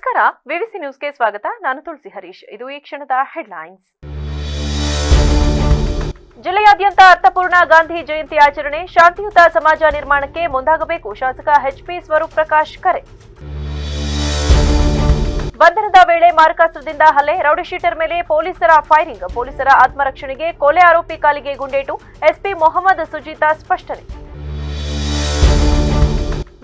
ನಮಸ್ಕಾರ, ವಿವಿಸಿ ನ್ಯೂಸ್ಗೆ ಸ್ವಾಗತ. ನಾನು ತುಳಸಿ ಹರೀಶ್. ಇದು ಈ ಕ್ಷಣದ ಹೆಡ್ಲೈನ್ಸ್. ಜಿಲ್ಲೆಯಾದ್ಯಂತ ಅರ್ಥಪೂರ್ಣ ಗಾಂಧಿ ಜಯಂತಿ ಆಚರಣೆ, ಶಾಂತಿಯುತ ಸಮಾಜ ನಿರ್ಮಾಣಕ್ಕೆ ಮುಂದಾಗಬೇಕು ಶಾಸಕ ಎಚ್ಪಿ ಸ್ವರೂಪ್ ಪ್ರಕಾಶ್ ಕರೆ. ಬಂಧನದ ವೇಳೆ ಮಾರಕಾಸ್ತ್ರದಿಂದ ಹಲ್ಲೆ, ರೌಡಿಶೀಟರ್ ಮೇಲೆ ಪೊಲೀಸರ ಫೈರಿಂಗ್, ಪೊಲೀಸರ ಆತ್ಮರಕ್ಷಣೆಗೆ ಕೊಲೆ ಆರೋಪಿ ಕಾಲಿಗೆ ಗುಂಡೇಟು, ಎಸ್ಪಿ ಮೊಹಮ್ಮದ್ ಸುಜೀತಾ ಸ್ಪಷ್ಟನೆ.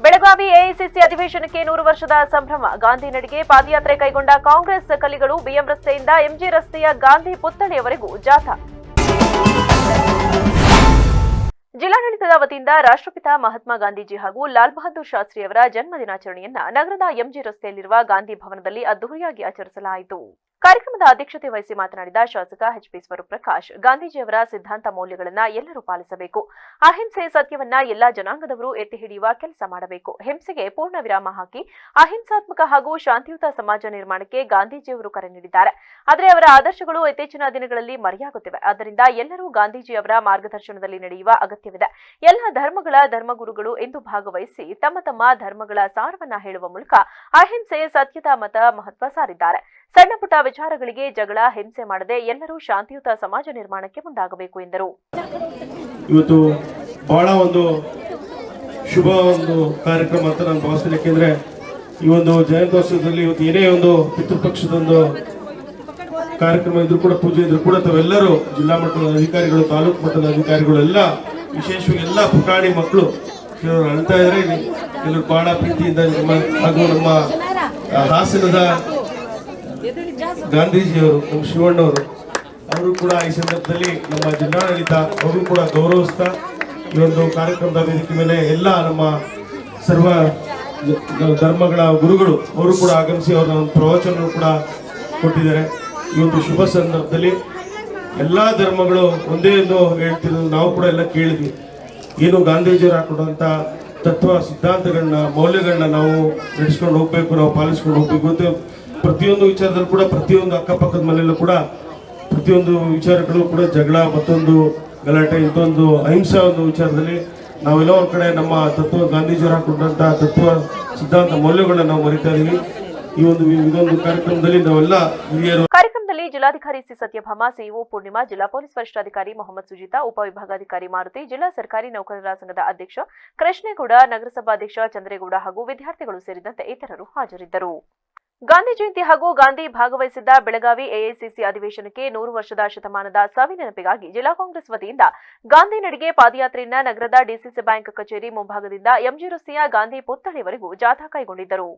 ಬೆಳಗಾವಿ ಎಐಸಿಸಿ ಅಧಿವೇಶನಕ್ಕೆ 100 ವರ್ಷದ ಸಂಭ್ರಮ, ಗಾಂಧಿ ನಡಿಗೆ ಪಾದಯಾತ್ರೆ ಕೈಗೊಂಡ ಕಾಂಗ್ರೆಸ್ ಕಲಿಗಳು, ಬಿಎಂ ರಸ್ತೆಯಿಂದ ಎಂಜಿ ರಸ್ತೆಯ ಗಾಂಧಿ ಪುತ್ಥಳಿಯವರೆಗೂ ಜಾಥಾ. ಜಿಲ್ಲಾಡಳಿತದ ವತಿಯಿಂದ ರಾಷ್ಟ್ರಪಿತ ಮಹಾತ್ಮ ಗಾಂಧೀಜಿ ಹಾಗೂ ಲಾಲ್ ಬಹದ್ದೂರ್ ಶಾಸ್ತ್ರಿ ಅವರ ಜನ್ಮ ದಿನಾಚರಣೆಯನ್ನ ನಗರದ ಎಂಜಿ ರಸ್ತೆಯಲ್ಲಿರುವ ಗಾಂಧಿ ಭವನದಲ್ಲಿ ಅದ್ದೂರಿಯಾಗಿ ಆಚರಿಸಲಾಯಿತು. ಕಾರ್ಯಕ್ರಮದ ಅಧ್ಯಕ್ಷತೆ ವಹಿಸಿ ಮಾತನಾಡಿದ ಶಾಸಕ ಎಚ್ಪಿ ಸ್ವರೂಪ್ ಪ್ರಕಾಶ್, ಗಾಂಧೀಜಿಯವರ ಸಿದ್ಧಾಂತ ಮೌಲ್ಯಗಳನ್ನು ಎಲ್ಲರೂ ಪಾಲಿಸಬೇಕು. ಅಹಿಂಸೆ ಸತ್ಯವನ್ನ ಎಲ್ಲಾ ಜನಾಂಗದವರು ಎತ್ತಿ ಹಿಡಿಯುವ ಕೆಲಸ ಮಾಡಬೇಕು. ಹಿಂಸೆಗೆ ಪೂರ್ಣ ವಿರಾಮ ಹಾಕಿ ಅಹಿಂಸಾತ್ಮಕ ಹಾಗೂ ಶಾಂತಿಯುತ ಸಮಾಜ ನಿರ್ಮಾಣಕ್ಕೆ ಗಾಂಧೀಜಿಯವರು ಕರೆ ನೀಡಿದ್ದಾರೆ. ಆದರೆ ಅವರ ಆದರ್ಶಗಳು ಇತ್ತೀಚಿನ ದಿನಗಳಲ್ಲಿ ಮರೆಯಾಗುತ್ತಿವೆ. ಆದ್ದರಿಂದ ಎಲ್ಲರೂ ಗಾಂಧೀಜಿಯವರ ಮಾರ್ಗದರ್ಶನದಲ್ಲಿ ನಡೆಯುವ ಅಗತ್ಯವಿದೆ. ಎಲ್ಲ ಧರ್ಮಗಳ ಧರ್ಮಗುರುಗಳು ಎಂದು ಭಾಗವಹಿಸಿ ತಮ್ಮ ತಮ್ಮ ಧರ್ಮಗಳ ಸಾರವನ್ನ ಹೇಳುವ ಮೂಲಕ ಅಹಿಂಸೆ ಸತ್ಯದ ಮತ ಮಹತ್ವ ಸಾರಿದ್ದಾರೆ. ಸಣ್ಣ ಪುಟ್ಟ ವಿಚಾರಗಳಿಗೆ ಜಗಳ ಹಿಂಸೆ ಮಾಡದೆ ಎಲ್ಲರೂ ಶಾಂತಿಯುತ ಸಮಾಜ ನಿರ್ಮಾಣಕ್ಕೆ ಮುಂದಾಗಬೇಕು ಎಂದರು. ಇವತ್ತು ಬಹಳ ಒಂದು ಶುಭ ಕಾರ್ಯಕ್ರಮ ಅಂತ ನಾನು ಭಾವಿಸ್ತೀನಿ. ಯಾಕೆಂದ್ರೆ ಈ ಒಂದು ಜಯಂತ್ಯೋತ್ಸವದಲ್ಲಿ ಇವತ್ತು ಏನೇ ಒಂದು ಪಿತೃಪಕ್ಷದ ಒಂದು ಕಾರ್ಯಕ್ರಮ ಇದ್ರು ಕೂಡ, ಪೂಜೆ ಇದ್ರು ಕೂಡ, ತಾವೆಲ್ಲರೂ ಜಿಲ್ಲಾ ಮಟ್ಟದ ಅಧಿಕಾರಿಗಳು, ತಾಲೂಕು ಮಟ್ಟದ ಅಧಿಕಾರಿಗಳು ಎಲ್ಲ, ವಿಶೇಷವಾಗಿ ಎಲ್ಲ ಪುಟಾಣಿ ಮಕ್ಕಳು ಕೆಲವರು ಅಳ್ತಾ ಇದ್ರೆ, ಕೆಲವರು ಬಹಳ ಪ್ರೀತಿಯಿಂದ ಹಾಗೂ ನಮ್ಮ ಹಾಸನದ ಗಾಂಧೀಜಿಯವರು, ನಮ್ಮ ಶಿವಣ್ಣವರು ಅವರು ಕೂಡ ಈ ಸಂದರ್ಭದಲ್ಲಿ ನಮ್ಮ ಜಿಲ್ಲಾಡಳಿತ ಅವರು ಕೂಡ ಗೌರವಿಸ್ತಾ ಈ ಒಂದು ಕಾರ್ಯಕ್ರಮದ ವೇದಿಕೆ ಮೇಲೆ ಎಲ್ಲ ನಮ್ಮ ಸರ್ವ ಧರ್ಮಗಳ ಗುರುಗಳು ಅವರು ಕೂಡ ಆಗಮಿಸಿ ಅವರ ಒಂದು ಪ್ರವಚನ ಕೂಡ ಕೊಟ್ಟಿದ್ದಾರೆ. ಈ ಒಂದು ಶುಭ ಸಂದರ್ಭದಲ್ಲಿ ಎಲ್ಲ ಧರ್ಮಗಳು ಒಂದೇ ಎಂದು ಹೇಳ್ತಿರೋದು ನಾವು ಕೂಡ ಎಲ್ಲ ಕೇಳಿದ್ವಿ. ಏನು ಗಾಂಧೀಜಿಯವರು ಹಾಕೊಡುವಂಥ ತತ್ವ ಸಿದ್ಧಾಂತಗಳನ್ನ, ಮೌಲ್ಯಗಳನ್ನ ನಾವು ನಡೆಸ್ಕೊಂಡು ಹೋಗ್ಬೇಕು, ನಾವು ಪಾಲಿಸ್ಕೊಂಡು ಹೋಗ್ಬೇಕು ಅಂತ ಪ್ರತಿಯೊಂದು ವಿಚಾರದಲ್ಲೂ ಕೂಡ, ಪ್ರತಿಯೊಂದು ಅಕ್ಕಪಕ್ಕದ ಮನೆಯಲ್ಲೂ ಕೂಡ ಪ್ರತಿಯೊಂದು ವಿಚಾರಗಳು ಕೂಡ ಜಗಳ, ಮತ್ತೊಂದು ಗಲಾಟೆ, ಇಂಥೊಂದು ಅಹಿಂಸಾ ಒಂದು ವಿಚಾರದಲ್ಲಿ ನಾವೆಲ್ಲ ಒಂದು ಕಡೆ ನಮ್ಮ ತತ್ವ, ಗಾಂಧೀಜಿಯವರು ಹಾಕೊಂಡಂತ ತತ್ವ ಸಿದ್ಧಾಂತ ಮೌಲ್ಯಗಳನ್ನ ನಾವು ಮರಿತಾ ಇದೀವಿ. ಇದೊಂದು ಕಾರ್ಯಕ್ರಮದಲ್ಲಿ ನಾವೆಲ್ಲ ಹಿರಿಯರು. ಕಾರ್ಯಕ್ರಮದಲ್ಲಿ ಜಿಲ್ಲಾಧಿಕಾರಿ ಸಿ ಸತ್ಯಭಾಮ, ಸಿಇಒ ಪೂರ್ಣಿಮಾ, ಜಿಲ್ಲಾ ಪೊಲೀಸ್ ವರಿಷ್ಠಾಧಿಕಾರಿ ಮೊಹಮ್ಮದ್ ಸುಜಿತಾ, ಉಪವಿಭಾಗಾಧಿಕಾರಿ ಮಾರುತಿ, ಜಿಲ್ಲಾ ಸರ್ಕಾರಿ ನೌಕರರ ಸಂಘದ ಅಧ್ಯಕ್ಷ ಕೃಷ್ಣೇಗೌಡ, ನಗರಸಭಾಧ್ಯಕ್ಷ ಚಂದ್ರೇಗೌಡ ಹಾಗೂ ವಿದ್ಯಾರ್ಥಿಗಳು ಸೇರಿದಂತೆ ಇತರರು ಹಾಜರಿದ್ದರು. ಗಾಂಧಿ ಜಯಂತಿ ಹಾಗೂ ಗಾಂಧಿ ಭಾಗವಹಿಸಿದ್ದ ಬೆಳಗಾವಿ ಎಐಸಿಸಿ ಅಧಿವೇಶನಕ್ಕೆ 100 ವರ್ಷದ ಶತಮಾನದ ಸವಿನೆನಪಿಗಾಗಿ ಜಿಲ್ಲಾ ಕಾಂಗ್ರೆಸ್ ವತಿಯಿಂದ ಗಾಂಧಿ ನಡಿಗೆ ಪಾದಯಾತ್ರೆಯನ್ನ ನಗರದ ಡಿಸಿಸಿ ಬ್ಯಾಂಕ್ ಕಚೇರಿ ಮುಂಭಾಗದಿಂದ ಎಂಜಿ ರಸ್ತೆಯ ಗಾಂಧಿ ಪುತ್ಥಳಿವರೆಗೂ ಜಾಥಾ ಕೈಗೊಂಡಿದ್ದರು.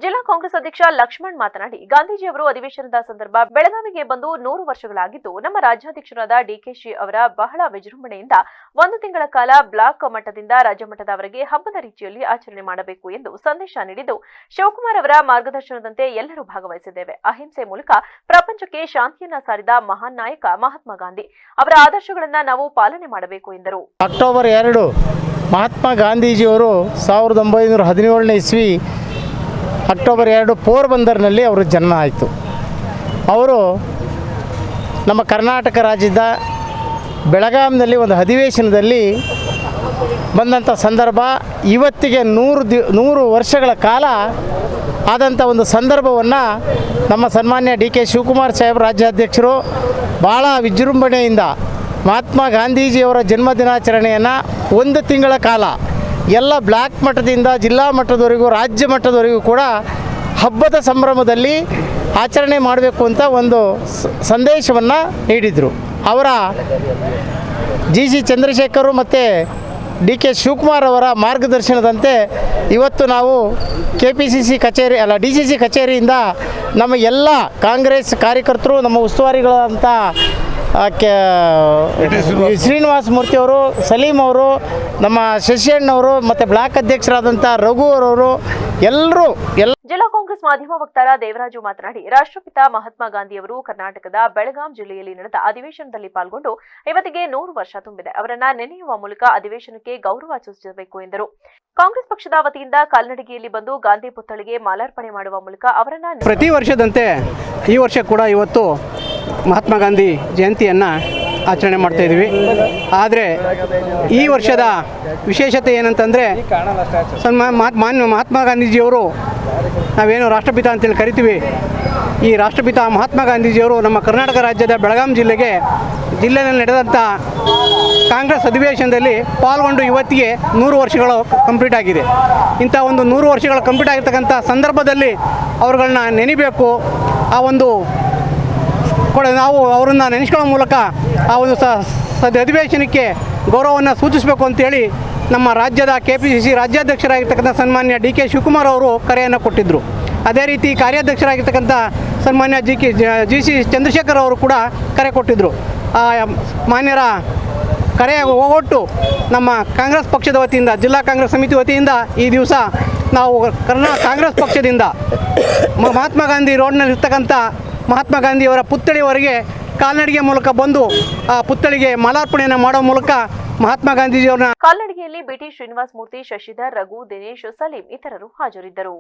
ಜಿಲ್ಲಾ ಕಾಂಗ್ರೆಸ್ ಅಧ್ಯಕ್ಷ ಲಕ್ಷ್ಮಣ್ ಮಾತನಾಡಿ, ಗಾಂಧೀಜಿಯವರು ಅಧಿವೇಶನದ ಸಂದರ್ಭ ಬೆಳಗಾವಿಗೆ ಬಂದು 100 ವರ್ಷಗಳಾಗಿದ್ದು, ನಮ್ಮ ರಾಜ್ಯಾಧ್ಯಕ್ಷರಾದ ಡಿಕೆಶಿ ಅವರ ಬಹಳ ವಿಜೃಂಭಣೆಯಿಂದ 1 ತಿಂಗಳ ಕಾಲ ಬ್ಲಾಕ್ ಮಟ್ಟದಿಂದ ರಾಜ್ಯ ಮಟ್ಟದವರೆಗೆ ಹಬ್ಬದ ರೀತಿಯಲ್ಲಿ ಆಚರಣೆ ಮಾಡಬೇಕು ಎಂದು ಸಂದೇಶ ನೀಡಿದ್ದು, ಶಿವಕುಮಾರ್ ಅವರ ಮಾರ್ಗದರ್ಶನದಂತೆ ಎಲ್ಲರೂ ಭಾಗವಹಿಸಿದ್ದೇವೆ. ಅಹಿಂಸೆ ಮೂಲಕ ಪ್ರಪಂಚಕ್ಕೆ ಶಾಂತಿಯನ್ನ ಸಾರಿದ ಮಹಾನ್ ನಾಯಕ ಮಹಾತ್ಮ ಗಾಂಧಿ ಅವರ ಆದರ್ಶಗಳನ್ನ ನಾವು ಪಾಲನೆ ಮಾಡಬೇಕು ಎಂದರು. ಅಕ್ಟೋಬರ್ 2 ಮಹಾತ್ಮ ಗಾಂಧೀಜಿಯವರು 1917ನೇ ಇಸ್ವಿ ಅಕ್ಟೋಬರ್ 2 ಪೋರ್ಬಂದರ್ನಲ್ಲಿ ಅವರ ಜನ್ಮ ಆಯಿತು. ಅವರು ನಮ್ಮ ಕರ್ನಾಟಕ ರಾಜ್ಯದ ಬೆಳಗಾಂನಲ್ಲಿ ಒಂದು ಅಧಿವೇಶನದಲ್ಲಿ ಬಂದಂಥ ಸಂದರ್ಭ, ಇವತ್ತಿಗೆ 100 ವರ್ಷಗಳ ಕಾಲ ಆದಂಥ ಒಂದು ಸಂದರ್ಭವನ್ನು ನಮ್ಮ ಸನ್ಮಾನ್ಯ ಡಿ ಕೆ ಶಿವಕುಮಾರ್ ಸಾಹೇಬ್ ರಾಜ್ಯಾಧ್ಯಕ್ಷರು ಭಾಳ ವಿಜೃಂಭಣೆಯಿಂದ ಮಹಾತ್ಮ ಗಾಂಧೀಜಿಯವರ ಜನ್ಮ ದಿನಾಚರಣೆಯನ್ನು 1 ತಿಂಗಳ ಕಾಲ ಎಲ್ಲ ಬ್ಲಾಕ್ ಮಟ್ಟದಿಂದ ಜಿಲ್ಲಾ ಮಟ್ಟದವರೆಗೂ, ರಾಜ್ಯ ಮಟ್ಟದವರೆಗೂ ಕೂಡ ಹಬ್ಬದ ಸಂಭ್ರಮದಲ್ಲಿ ಆಚರಣೆ ಮಾಡಬೇಕು ಅಂತ ಒಂದು ಸಂದೇಶವನ್ನು ನೀಡಿದರು. ಅವರ ಸಿ ಚಂದ್ರಶೇಖರ್ ಮತ್ತು ಡಿ ಕೆ ಶಿವಕುಮಾರ್ ಅವರ ಮಾರ್ಗದರ್ಶನದಂತೆ ಇವತ್ತು ನಾವು KPCC ಕಚೇರಿ DCC ಕಚೇರಿಯಿಂದ ನಮ್ಮ ಎಲ್ಲ ಕಾಂಗ್ರೆಸ್ ಕಾರ್ಯಕರ್ತರು, ನಮ್ಮ ಉಸ್ತುವಾರಿಗಳಂಥ ಶ್ರೀನಿವಾಸ ಮೂರ್ತಿ ಅವರು, ಸಲೀಂ ಅವರು, ನಮ್ಮ ಶಶಿಯಣ್ಣವರು ಮತ್ತು ಬ್ಲಾಕ್ ಅಧ್ಯಕ್ಷರಾದಂಥ ರಘು ಅವರು ಎಲ್ಲರೂ ಜಿಲ್ಲಾ ಕಾಂಗ್ರೆಸ್ ಮಾಧ್ಯಮ ವಕ್ತಾರ ದೇವರಾಜು ಮಾತನಾಡಿ, ರಾಷ್ಟ್ರಪಿತ ಮಹಾತ್ಮ ಗಾಂಧಿಯವರು ಕರ್ನಾಟಕದ ಬೆಳಗಾಂ ಜಿಲ್ಲೆಯಲ್ಲಿ ನಡೆದ ಅಧಿವೇಶನದಲ್ಲಿ ಪಾಲ್ಗೊಂಡು ಇವತ್ತಿಗೆ 100 ವರ್ಷ ತುಂಬಿದೆ. ಅವರನ್ನ ನೆನೆಯುವ ಮೂಲಕ ಅಧಿವೇಶನಕ್ಕೆ ಗೌರವ ಸೂಚಿಸಬೇಕು ಎಂದರು. ಕಾಂಗ್ರೆಸ್ ಪಕ್ಷದ ವತಿಯಿಂದ ಕಾಲ್ನಡಿಗೆಯಲ್ಲಿ ಬಂದು ಗಾಂಧಿ ಪುತ್ಥಳಿಗೆ ಮಾಲಾರ್ಪಣೆ ಮಾಡುವ ಮೂಲಕ ಅವರನ್ನ ಪ್ರತಿ ವರ್ಷದಂತೆ ಈ ವರ್ಷ ಕೂಡ ಇವತ್ತು ಮಹಾತ್ಮ ಗಾಂಧಿ ಜಯಂತಿಯನ್ನು ಆಚರಣೆ ಮಾಡ್ತಾಯಿದ್ವಿ. ಆದರೆ ಈ ವರ್ಷದ ವಿಶೇಷತೆ ಏನಂತಂದರೆ ಮಾನ್ಯ ಮಹಾತ್ಮ ಗಾಂಧೀಜಿಯವರು, ನಾವೇನು ರಾಷ್ಟ್ರಪಿತ ಅಂತೇಳಿ ಕರಿತೀವಿ, ಈ ರಾಷ್ಟ್ರಪಿತ ಮಹಾತ್ಮ ಗಾಂಧೀಜಿಯವರು ನಮ್ಮ ಕರ್ನಾಟಕ ರಾಜ್ಯದ ಬೆಳಗಾಂ ಜಿಲ್ಲೆಯಲ್ಲಿ ನಡೆದಂಥ ಕಾಂಗ್ರೆಸ್ ಅಧಿವೇಶನದಲ್ಲಿ ಪಾಲ್ಗೊಂಡು ಇವತ್ತಿಗೆ 100 ವರ್ಷಗಳು ಕಂಪ್ಲೀಟ್ ಆಗಿದೆ. ಇಂಥ ಒಂದು 100 ವರ್ಷಗಳು ಕಂಪ್ಲೀಟ್ ಆಗಿರ್ತಕ್ಕಂಥ ಸಂದರ್ಭದಲ್ಲಿ ಅವ್ರುಗಳನ್ನ ನೆನಿಬೇಕು. ಆ ಒಂದು ನಾವು ಅವರನ್ನು ನೆನೆಸ್ಕೊಳ್ಳೋ ಮೂಲಕ ಆ ಒಂದು ಅಧಿವೇಶನಕ್ಕೆ ಗೌರವವನ್ನು ಸೂಚಿಸಬೇಕು ಅಂತೇಳಿ ನಮ್ಮ ರಾಜ್ಯದ KPCC ರಾಜ್ಯಾಧ್ಯಕ್ಷರಾಗಿರ್ತಕ್ಕಂಥ ಸನ್ಮಾನ್ಯ DK ಶಿವಕುಮಾರ್ ಅವರು ಕರೆಯನ್ನು ಕೊಟ್ಟಿದ್ದರು. ಅದೇ ರೀತಿ ಕಾರ್ಯಾಧ್ಯಕ್ಷರಾಗಿರ್ತಕ್ಕಂಥ ಸನ್ಮಾನ್ಯ GC ಚಂದ್ರಶೇಖರ್ ಅವರು ಕೂಡ ಕರೆ ಕೊಟ್ಟಿದ್ದರು. ಆ ಮಾನ್ಯರ ಕರೆ ಹೋಗೊಟ್ಟು ನಮ್ಮ ಕಾಂಗ್ರೆಸ್ ಪಕ್ಷದ ವತಿಯಿಂದ, ಜಿಲ್ಲಾ ಕಾಂಗ್ರೆಸ್ ಸಮಿತಿ ವತಿಯಿಂದ ಈ ದಿವಸ ನಾವು ಕಾಂಗ್ರೆಸ್ ಪಕ್ಷದಿಂದ ಮಹಾತ್ಮ ಗಾಂಧಿ ರೋಡ್ನಲ್ಲಿರ್ತಕ್ಕಂಥ ಮಹಾತ್ಮ ಗಾಂಧಿಯವರ ಪುತ್ಥಳಿವರೆಗೆ ಕಾಲ್ನಡಿಗೆ ಮೂಲಕ ಬಂದು ಆ ಪುತ್ಥಳಿಗೆ ಮಾಲಾರ್ಪಣೆಯನ್ನು ಮಾಡೋ ಮೂಲಕ ಮಹಾತ್ಮ ಗಾಂಧೀಜಿಯವರನ್ನ ಕಾಲ್ನಡಿಗೆಯಲ್ಲಿ ಬಿಟಿ ಶ್ರೀನಿವಾಸ ಮೂರ್ತಿ, ಶಶಿಧರ್, ರಘು, ದಿನೇಶ್, ಸಲೀಂ ಇತರರು ಹಾಜರಿದ್ದರು.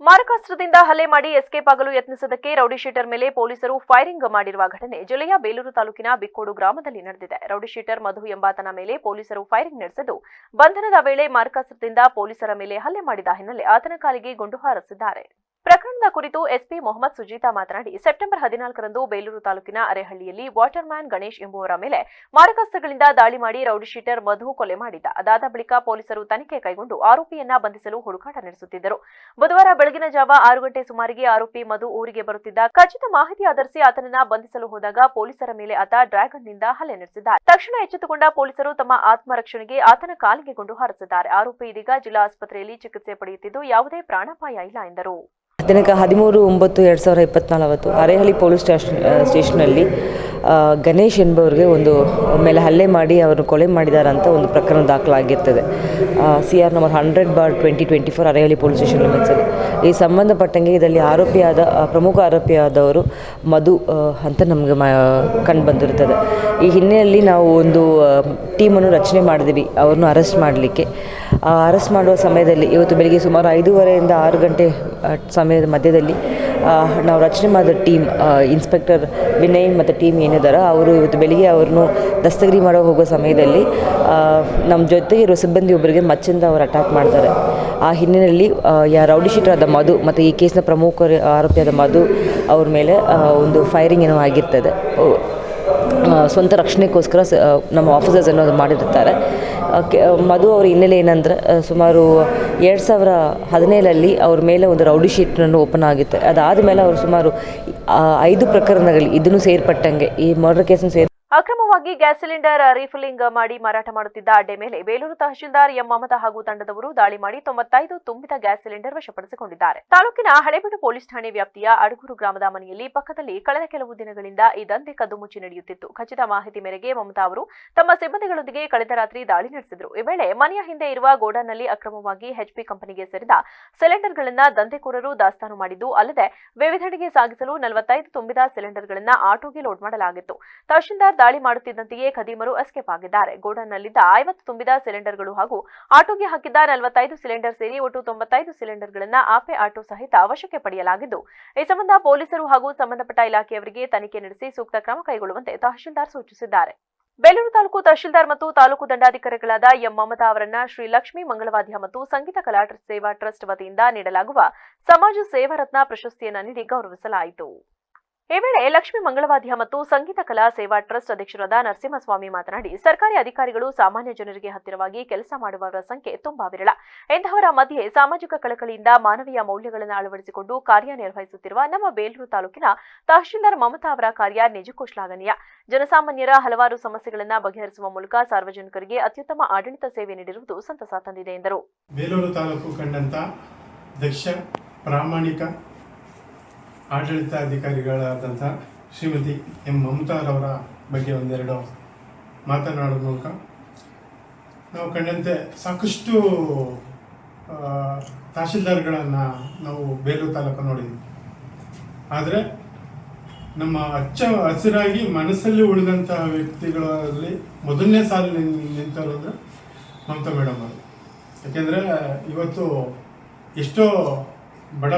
ಮಾರಕಾಸ್ತ್ರದಿಂದ ಹಲ್ಲೆ ಮಾಡಿ ಎಸ್ಕೇಪ್ ಆಗಲು ಯತ್ನಿಸಿದ್ದಕ್ಕೆ ರೌಡಿಶೀಟರ್ ಮೇಲೆ ಪೊಲೀಸರು ಫೈರಿಂಗ್ ಮಾಡಿರುವ ಘಟನೆ ಜಿಲ್ಲೆಯ ಬೇಲೂರು ತಾಲೂಕಿನ ಬಿಕ್ಕೋಡು ಗ್ರಾಮದಲ್ಲಿ ನಡೆದಿದೆ. ರೌಡಿಶೀಟರ್ ಮಧು ಎಂಬಾತನ ಮೇಲೆ ಪೊಲೀಸರು ಫೈರಿಂಗ್ ನಡೆಸಿದ್ದು, ಬಂಧನದ ವೇಳೆ ಮಾರಕಾಸ್ತ್ರದಿಂದ ಪೊಲೀಸರ ಮೇಲೆ ಹಲ್ಲೆ ಮಾಡಿದ ಹಿನ್ನೆಲೆ ಆತನ ಕಾಲಿಗೆ ಗುಂಡು ಹಾರಿಸಿದ್ದಾರೆ. ಪ್ರಕರಣದ ಕುರಿತು ಎಸ್ಪಿ ಮೊಹಮ್ಮದ್ ಸುಜೀತಾ ಮಾತನಾಡಿ, ಸೆಪ್ಟೆಂಬರ್ 14ರಂದು ಬೇಲೂರು ತಾಲೂಕಿನ ಅರೆಹಳ್ಳಿಯಲ್ಲಿ ವಾಟರ್ ಮ್ಯಾನ್ ಗಣೇಶ್ ಎಂಬುವರ ಮೇಲೆ ಮಾರಕಾಸ್ತ್ರಗಳಿಂದ ದಾಳಿ ಮಾಡಿ ರೌಡಿಶೀಟರ್ ಮಧು ಕೊಲೆ ಮಾಡಿದ್ದ. ಅದಾದ ಬಳಿಕ ಪೊಲೀಸರು ತನಿಖೆ ಕೈಗೊಂಡು ಆರೋಪಿಯನ್ನ ಬಂಧಿಸಲು ಹುಡುಕಾಟ ನಡೆಸುತ್ತಿದ್ದರು. ಬುಧವಾರ ಬೆಳಗಿನ ಜಾವ 6 ಗಂಟೆ ಸುಮಾರಿಗೆ ಆರೋಪಿ ಮಧು ಊರಿಗೆ ಬರುತ್ತಿದ್ದ. ಖಚಿತ ಮಾಹಿತಿ ಆಧರಿಸಿ ಆತನನ್ನ ಬಂಧಿಸಲು ಹೋದಾಗ ಪೊಲೀಸರ ಮೇಲೆ ಆತ ಡ್ರ್ಯಾಗನ್ನಿಂದ ಹಲ್ಲೆ ನಡೆಸಿದ್ದಾರೆ. ತಕ್ಷಣ ಎಚ್ಚೆತ್ತುಕೊಂಡ ಪೊಲೀಸರು ತಮ್ಮ ಆತ್ಮರಕ್ಷಣೆಗೆ ಆತನ ಕಾಲಿಗೆ ಗುಂಡು ಹಾರಿಸಿದ್ದಾರೆ. ಆರೋಪಿ ಇದೀಗ ಜಿಲ್ಲಾ ಆಸ್ಪತ್ರೆಯಲ್ಲಿ ಚಿಕಿತ್ಸೆ ಪಡೆಯುತ್ತಿದ್ದು, ಯಾವುದೇ ಪ್ರಾಣಾಪಾಯ ಇಲ್ಲ ಎಂದರು. ದಿನಾಂಕ 13/9/2024 ಅರೇಹಳ್ಳಿ ಪೊಲೀಸ್ ಸ್ಟೇಷನಲ್ಲಿ ಗಣೇಶ್ ಎಂಬವರಿಗೆ ಮೇಲೆ ಹಲ್ಲೆ ಮಾಡಿ ಅವರು ಕೊಲೆ ಮಾಡಿದಾರಂತ ಒಂದು ಪ್ರಕರಣ ದಾಖಲಾಗಿರ್ತದೆ. CR number 100/2024 Arehalli police station ಲಿಮಿಟ್ಸಲ್ಲಿ. ಈ ಸಂಬಂಧಪಟ್ಟಂಗೆ ಇದರಲ್ಲಿ ಪ್ರಮುಖ ಆರೋಪಿಯಾದವರು ಮಧು ಅಂತ ನಮಗೆ ಕಂಡು ಬಂದಿರುತ್ತದೆ. ಈ ಹಿನ್ನೆಲೆಯಲ್ಲಿ ನಾವು ಒಂದು ಟೀಮನ್ನು ರಚನೆ ಮಾಡಿದ್ವಿ ಅವ್ರನ್ನ ಅರೆಸ್ಟ್ ಮಾಡಲಿಕ್ಕೆ. ಅರೆಸ್ಟ್ ಮಾಡುವ ಸಮಯದಲ್ಲಿ ಇವತ್ತು ಬೆಳಿಗ್ಗೆ ಸುಮಾರು 5:30ಯಿಂದ 6 ಗಂಟೆ ಸಮಯದ ಮಧ್ಯದಲ್ಲಿ ನಾವು ರಚನೆ ಮಾಡಿದ ಟೀಮ್, ಇನ್ಸ್ಪೆಕ್ಟರ್ ವಿನಯ್ ಮತ್ತು ಟೀಮ್ ಏನಿದ್ದಾರೆ ಅವರು ಇವತ್ತು ಬೆಳಿಗ್ಗೆ ಅವ್ರನ್ನು ದಸ್ತಗಿರಿ ಮಾಡೋ ಹೋಗೋ ಸಮಯದಲ್ಲಿ ನಮ್ಮ ಜೊತೆಗೆ ಇರೋ ಸಿಬ್ಬಂದಿ ಒಬ್ಬರಿಗೆ ಮಚ್ಚಿಂದ ಅವರು ಅಟ್ಯಾಕ್ ಮಾಡ್ತಾರೆ. ಆ ಹಿನ್ನೆಲೆಯಲ್ಲಿ ರೌಡಿಶೀಟರ್ ಆದ ಮಧು ಮತ್ತು ಈ ಕೇಸ್ನ ಪ್ರಮುಖ ಆರೋಪಿಯಾದ ಮಧು ಅವ್ರ ಮೇಲೆ ಒಂದು ಫೈರಿಂಗ್ ಏನೋ ಆಗಿರ್ತದೆ. ಸ್ವಂತ ರಕ್ಷಣೆಗೋಸ್ಕರ ನಮ್ಮ ಆಫೀಸರ್ಸ್ ಅನ್ನೋದು ಮಾಡಿರ್ತಾರೆ. ಮಧು ಅವರ ಹಿನ್ನೆಲೆ ಏನಂದರೆ ಸುಮಾರು 2017ರಲ್ಲಿ ಅವ್ರ ಮೇಲೆ ಒಂದು ರೌಡಿ ಶೀಟ್ನನ್ನು ಓಪನ್ ಆಗುತ್ತೆ. ಅದಾದ ಮೇಲೆ ಅವರು ಸುಮಾರು 5 ಪ್ರಕರಣಗಳು ಇದನ್ನು ಸೇರ್ಪಟ್ಟಂಗೆ ಈ ಮರ್ಡರ್ ಕೇಸನ್ನು ಅಕ್ರಮವಾಗಿ ಗ್ಯಾಸ್ ಸಿಲಿಂಡರ್ ರೀಫಿಲ್ಲಿಂಗ್ ಮಾಡಿ ಮಾರಾಟ ಮಾಡುತ್ತಿದ್ದ ಅಡ್ಡೆ ಮೇಲೆ ಬೇಲೂರು ತಹಶೀಲ್ದಾರ್ ಎಂ ಮಮತಾ ಹಾಗೂ ತಂಡದವರು ದಾಳಿ ಮಾಡಿ 95 ತುಂಬಿದ ಗ್ಯಾಸ್ ಸಿಲಿಂಡರ್ ವಶಪಡಿಸಿಕೊಂಡಿದ್ದಾರೆ. ತಾಲೂಕಿನ ಹಳೇಬೀಡು ಪೊಲೀಸ್ ಠಾಣೆ ವ್ಯಾಪ್ತಿಯ ಅಡಗೂರು ಗ್ರಾಮದ ಮನೆಯಲ್ಲಿ ಪಕ್ಕದಲ್ಲಿ ಕಳೆದ ಕೆಲವು ದಿನಗಳಿಂದ ಈ ದಂಧೆ ಕದ್ದು ಮುಚ್ಚಿ ನಡೆಯುತ್ತಿತ್ತು. ಖಚಿತ ಮಾಹಿತಿ ಮೇರೆಗೆ ಮಮತಾ ಅವರು ತಮ್ಮ ಸಿಬ್ಬಂದಿಗಳೊಂದಿಗೆ ಕಳೆದ ರಾತ್ರಿ ದಾಳಿ ನಡೆಸಿದರು. ಈ ವೇಳೆ ಮನೆಯ ಹಿಂದೆ ಇರುವ ಗೋಡಾನ್ನಲ್ಲಿ ಅಕ್ರಮವಾಗಿ HP ಕಂಪನಿಗೆ ಸೇರಿದ ಸಿಲಿಂಡರ್ಗಳನ್ನು ದಂಧೆಕೋರರು ದಾಸ್ತಾನು ಮಾಡಿದ್ದು, ಅಲ್ಲದೆ ವಿವಿಧೆಡೆಗೆ ಸಾಗಿಸಲು 45 ತುಂಬಿದ ಸಿಲಿಂಡರ್ಗಳನ್ನು ಆಟೋಗೆ ಲೋಡ್ ಮಾಡಲಾಗಿತ್ತು. ತಹಶೀಲ್ದಾರ್ ದಾಳಿ ಮಾಡುತ್ತಿದ್ದಂತೆಯೇ ಖದೀಮರು ಎಸ್ಕೇಪ್ ಆಗಿದ್ದಾರೆ. ಗೋಡನ್ನಲ್ಲಿದ್ದ 50 ತುಂಬಿದ ಸಿಲಿಂಡರ್ಗಳು ಹಾಗೂ ಆಟೋಗೆ ಹಾಕಿದ್ದ 45 ಸಿಲಿಂಡರ್ ಸೇರಿ ಒಟ್ಟು 95 ಸಿಲಿಂಡರ್ಗಳನ್ನು ಆಪೆ ಆಟೋ ಸಹಿತ ವಶಕ್ಕೆ ಪಡೆಯಲಾಗಿದ್ದು, ಈ ಸಂಬಂಧ ಪೊಲೀಸರು ಹಾಗೂ ಸಂಬಂಧಪಟ್ಟ ಇಲಾಖೆಯವರಿಗೆ ತನಿಖೆ ನಡೆಸಿ ಸೂಕ್ತ ಕ್ರಮ ಕೈಗೊಳ್ಳುವಂತೆ ತಹಶೀಲ್ದಾರ್ ಸೂಚಿಸಿದ್ದಾರೆ. ಬೇಲೂರು ತಾಲೂಕು ತಹಶೀಲ್ದಾರ್ ಮತ್ತು ತಾಲೂಕು ದಂಡಾಧಿಕಾರಿಗಳಾದ ಎಂ ಮಮತಾ ಅವರನ್ನ ಶ್ರೀ ಲಕ್ಷ್ಮೀ ಮಂಗಳವಾದ್ಯ ಮತ್ತು ಸಂಗೀತ ಕಲಾ ಸೇವಾ ಟ್ರಸ್ಟ್ ವತಿಯಿಂದ ನೀಡಲಾಗುವ ಸಮಾಜ ಸೇವಾ ರತ್ನ ಪ್ರಶಸ್ತಿಯನ್ನು ನೀಡಿ ಗೌರವಿಸಲಾಯಿತು. ಈ ವೇಳೆ ಲಕ್ಷ್ಮೀ ಮಂಗಳವಾದ್ಯ ಮತ್ತು ಸಂಗೀತ ಕಲಾ ಸೇವಾ ಟ್ರಸ್ಟ್ ಅಧ್ಯಕ್ಷರಾದ ನರಸಿಂಹಸ್ವಾಮಿ ಮಾತನಾಡಿ, ಸರ್ಕಾರಿ ಅಧಿಕಾರಿಗಳು ಸಾಮಾನ್ಯ ಜನರಿಗೆ ಹತ್ತಿರವಾಗಿ ಕೆಲಸ ಮಾಡುವವರ ಸಂಖ್ಯೆ ತುಂಬಾ ವಿರಳ. ಇಂತಹವರ ಮಧ್ಯೆ ಸಾಮಾಜಿಕ ಕಳಕಳಿಯಿಂದ ಮಾನವೀಯ ಮೌಲ್ಯಗಳನ್ನು ಅಳವಡಿಸಿಕೊಂಡು ಕಾರ್ಯನಿರ್ವಹಿಸುತ್ತಿರುವ ನಮ್ಮ ಬೇಲೂರು ತಾಲೂಕಿನ ತಹಶೀಲ್ದಾರ್ ಮಮತಾ ಅವರ ಕಾರ್ಯ ನಿಜಕ್ಕೂ ಶ್ಲಾಘನೀಯ. ಜನಸಾಮಾನ್ಯರ ಹಲವಾರು ಸಮಸ್ಯೆಗಳನ್ನು ಬಗೆಹರಿಸುವ ಮೂಲಕ ಸಾರ್ವಜನಿಕರಿಗೆ ಅತ್ಯುತ್ತಮ ಆಡಳಿತ ಸೇವೆ ನೀಡಿರುವುದು ಸಂತಸ ತಂದಿದೆ ಎಂದರು. ಬೇಲೂರು ತಾಲೂಕು ಕಂಡಂತ ದಕ್ಷ, ಪ್ರಾಮಾಣಿಕ ಆಡಳಿತಾಧಿಕಾರಿಗಳಾದಂಥ ಶ್ರೀಮತಿ ಎಂ ಮಮತಾರವರ ಬಗ್ಗೆ ಒಂದೆರಡು ಮಾತನಾಡುವ ಮೂಲಕ ನಾವು ಕಂಡಂತೆ ಸಾಕಷ್ಟು ತಹಶೀಲ್ದಾರ್ಗಳನ್ನು ನಾವು ಬೇಲೂರು ತಾಲೂಕು ನೋಡಿದ್ವಿ. ಆದರೆ ನಮ್ಮ ಹಸಿರಾಗಿ ಮನಸ್ಸಲ್ಲಿ ಉಳಿದಂತಹ ವ್ಯಕ್ತಿಗಳಲ್ಲಿ ಮೊದಲನೇ ಸಾಲು ನಿಂತವರು ಅಂದರೆ ಮಮತಾ ಮೇಡಮ್ ಅವರು. ಯಾಕೆಂದರೆ ಇವತ್ತು ಎಷ್ಟೋ ಬಡ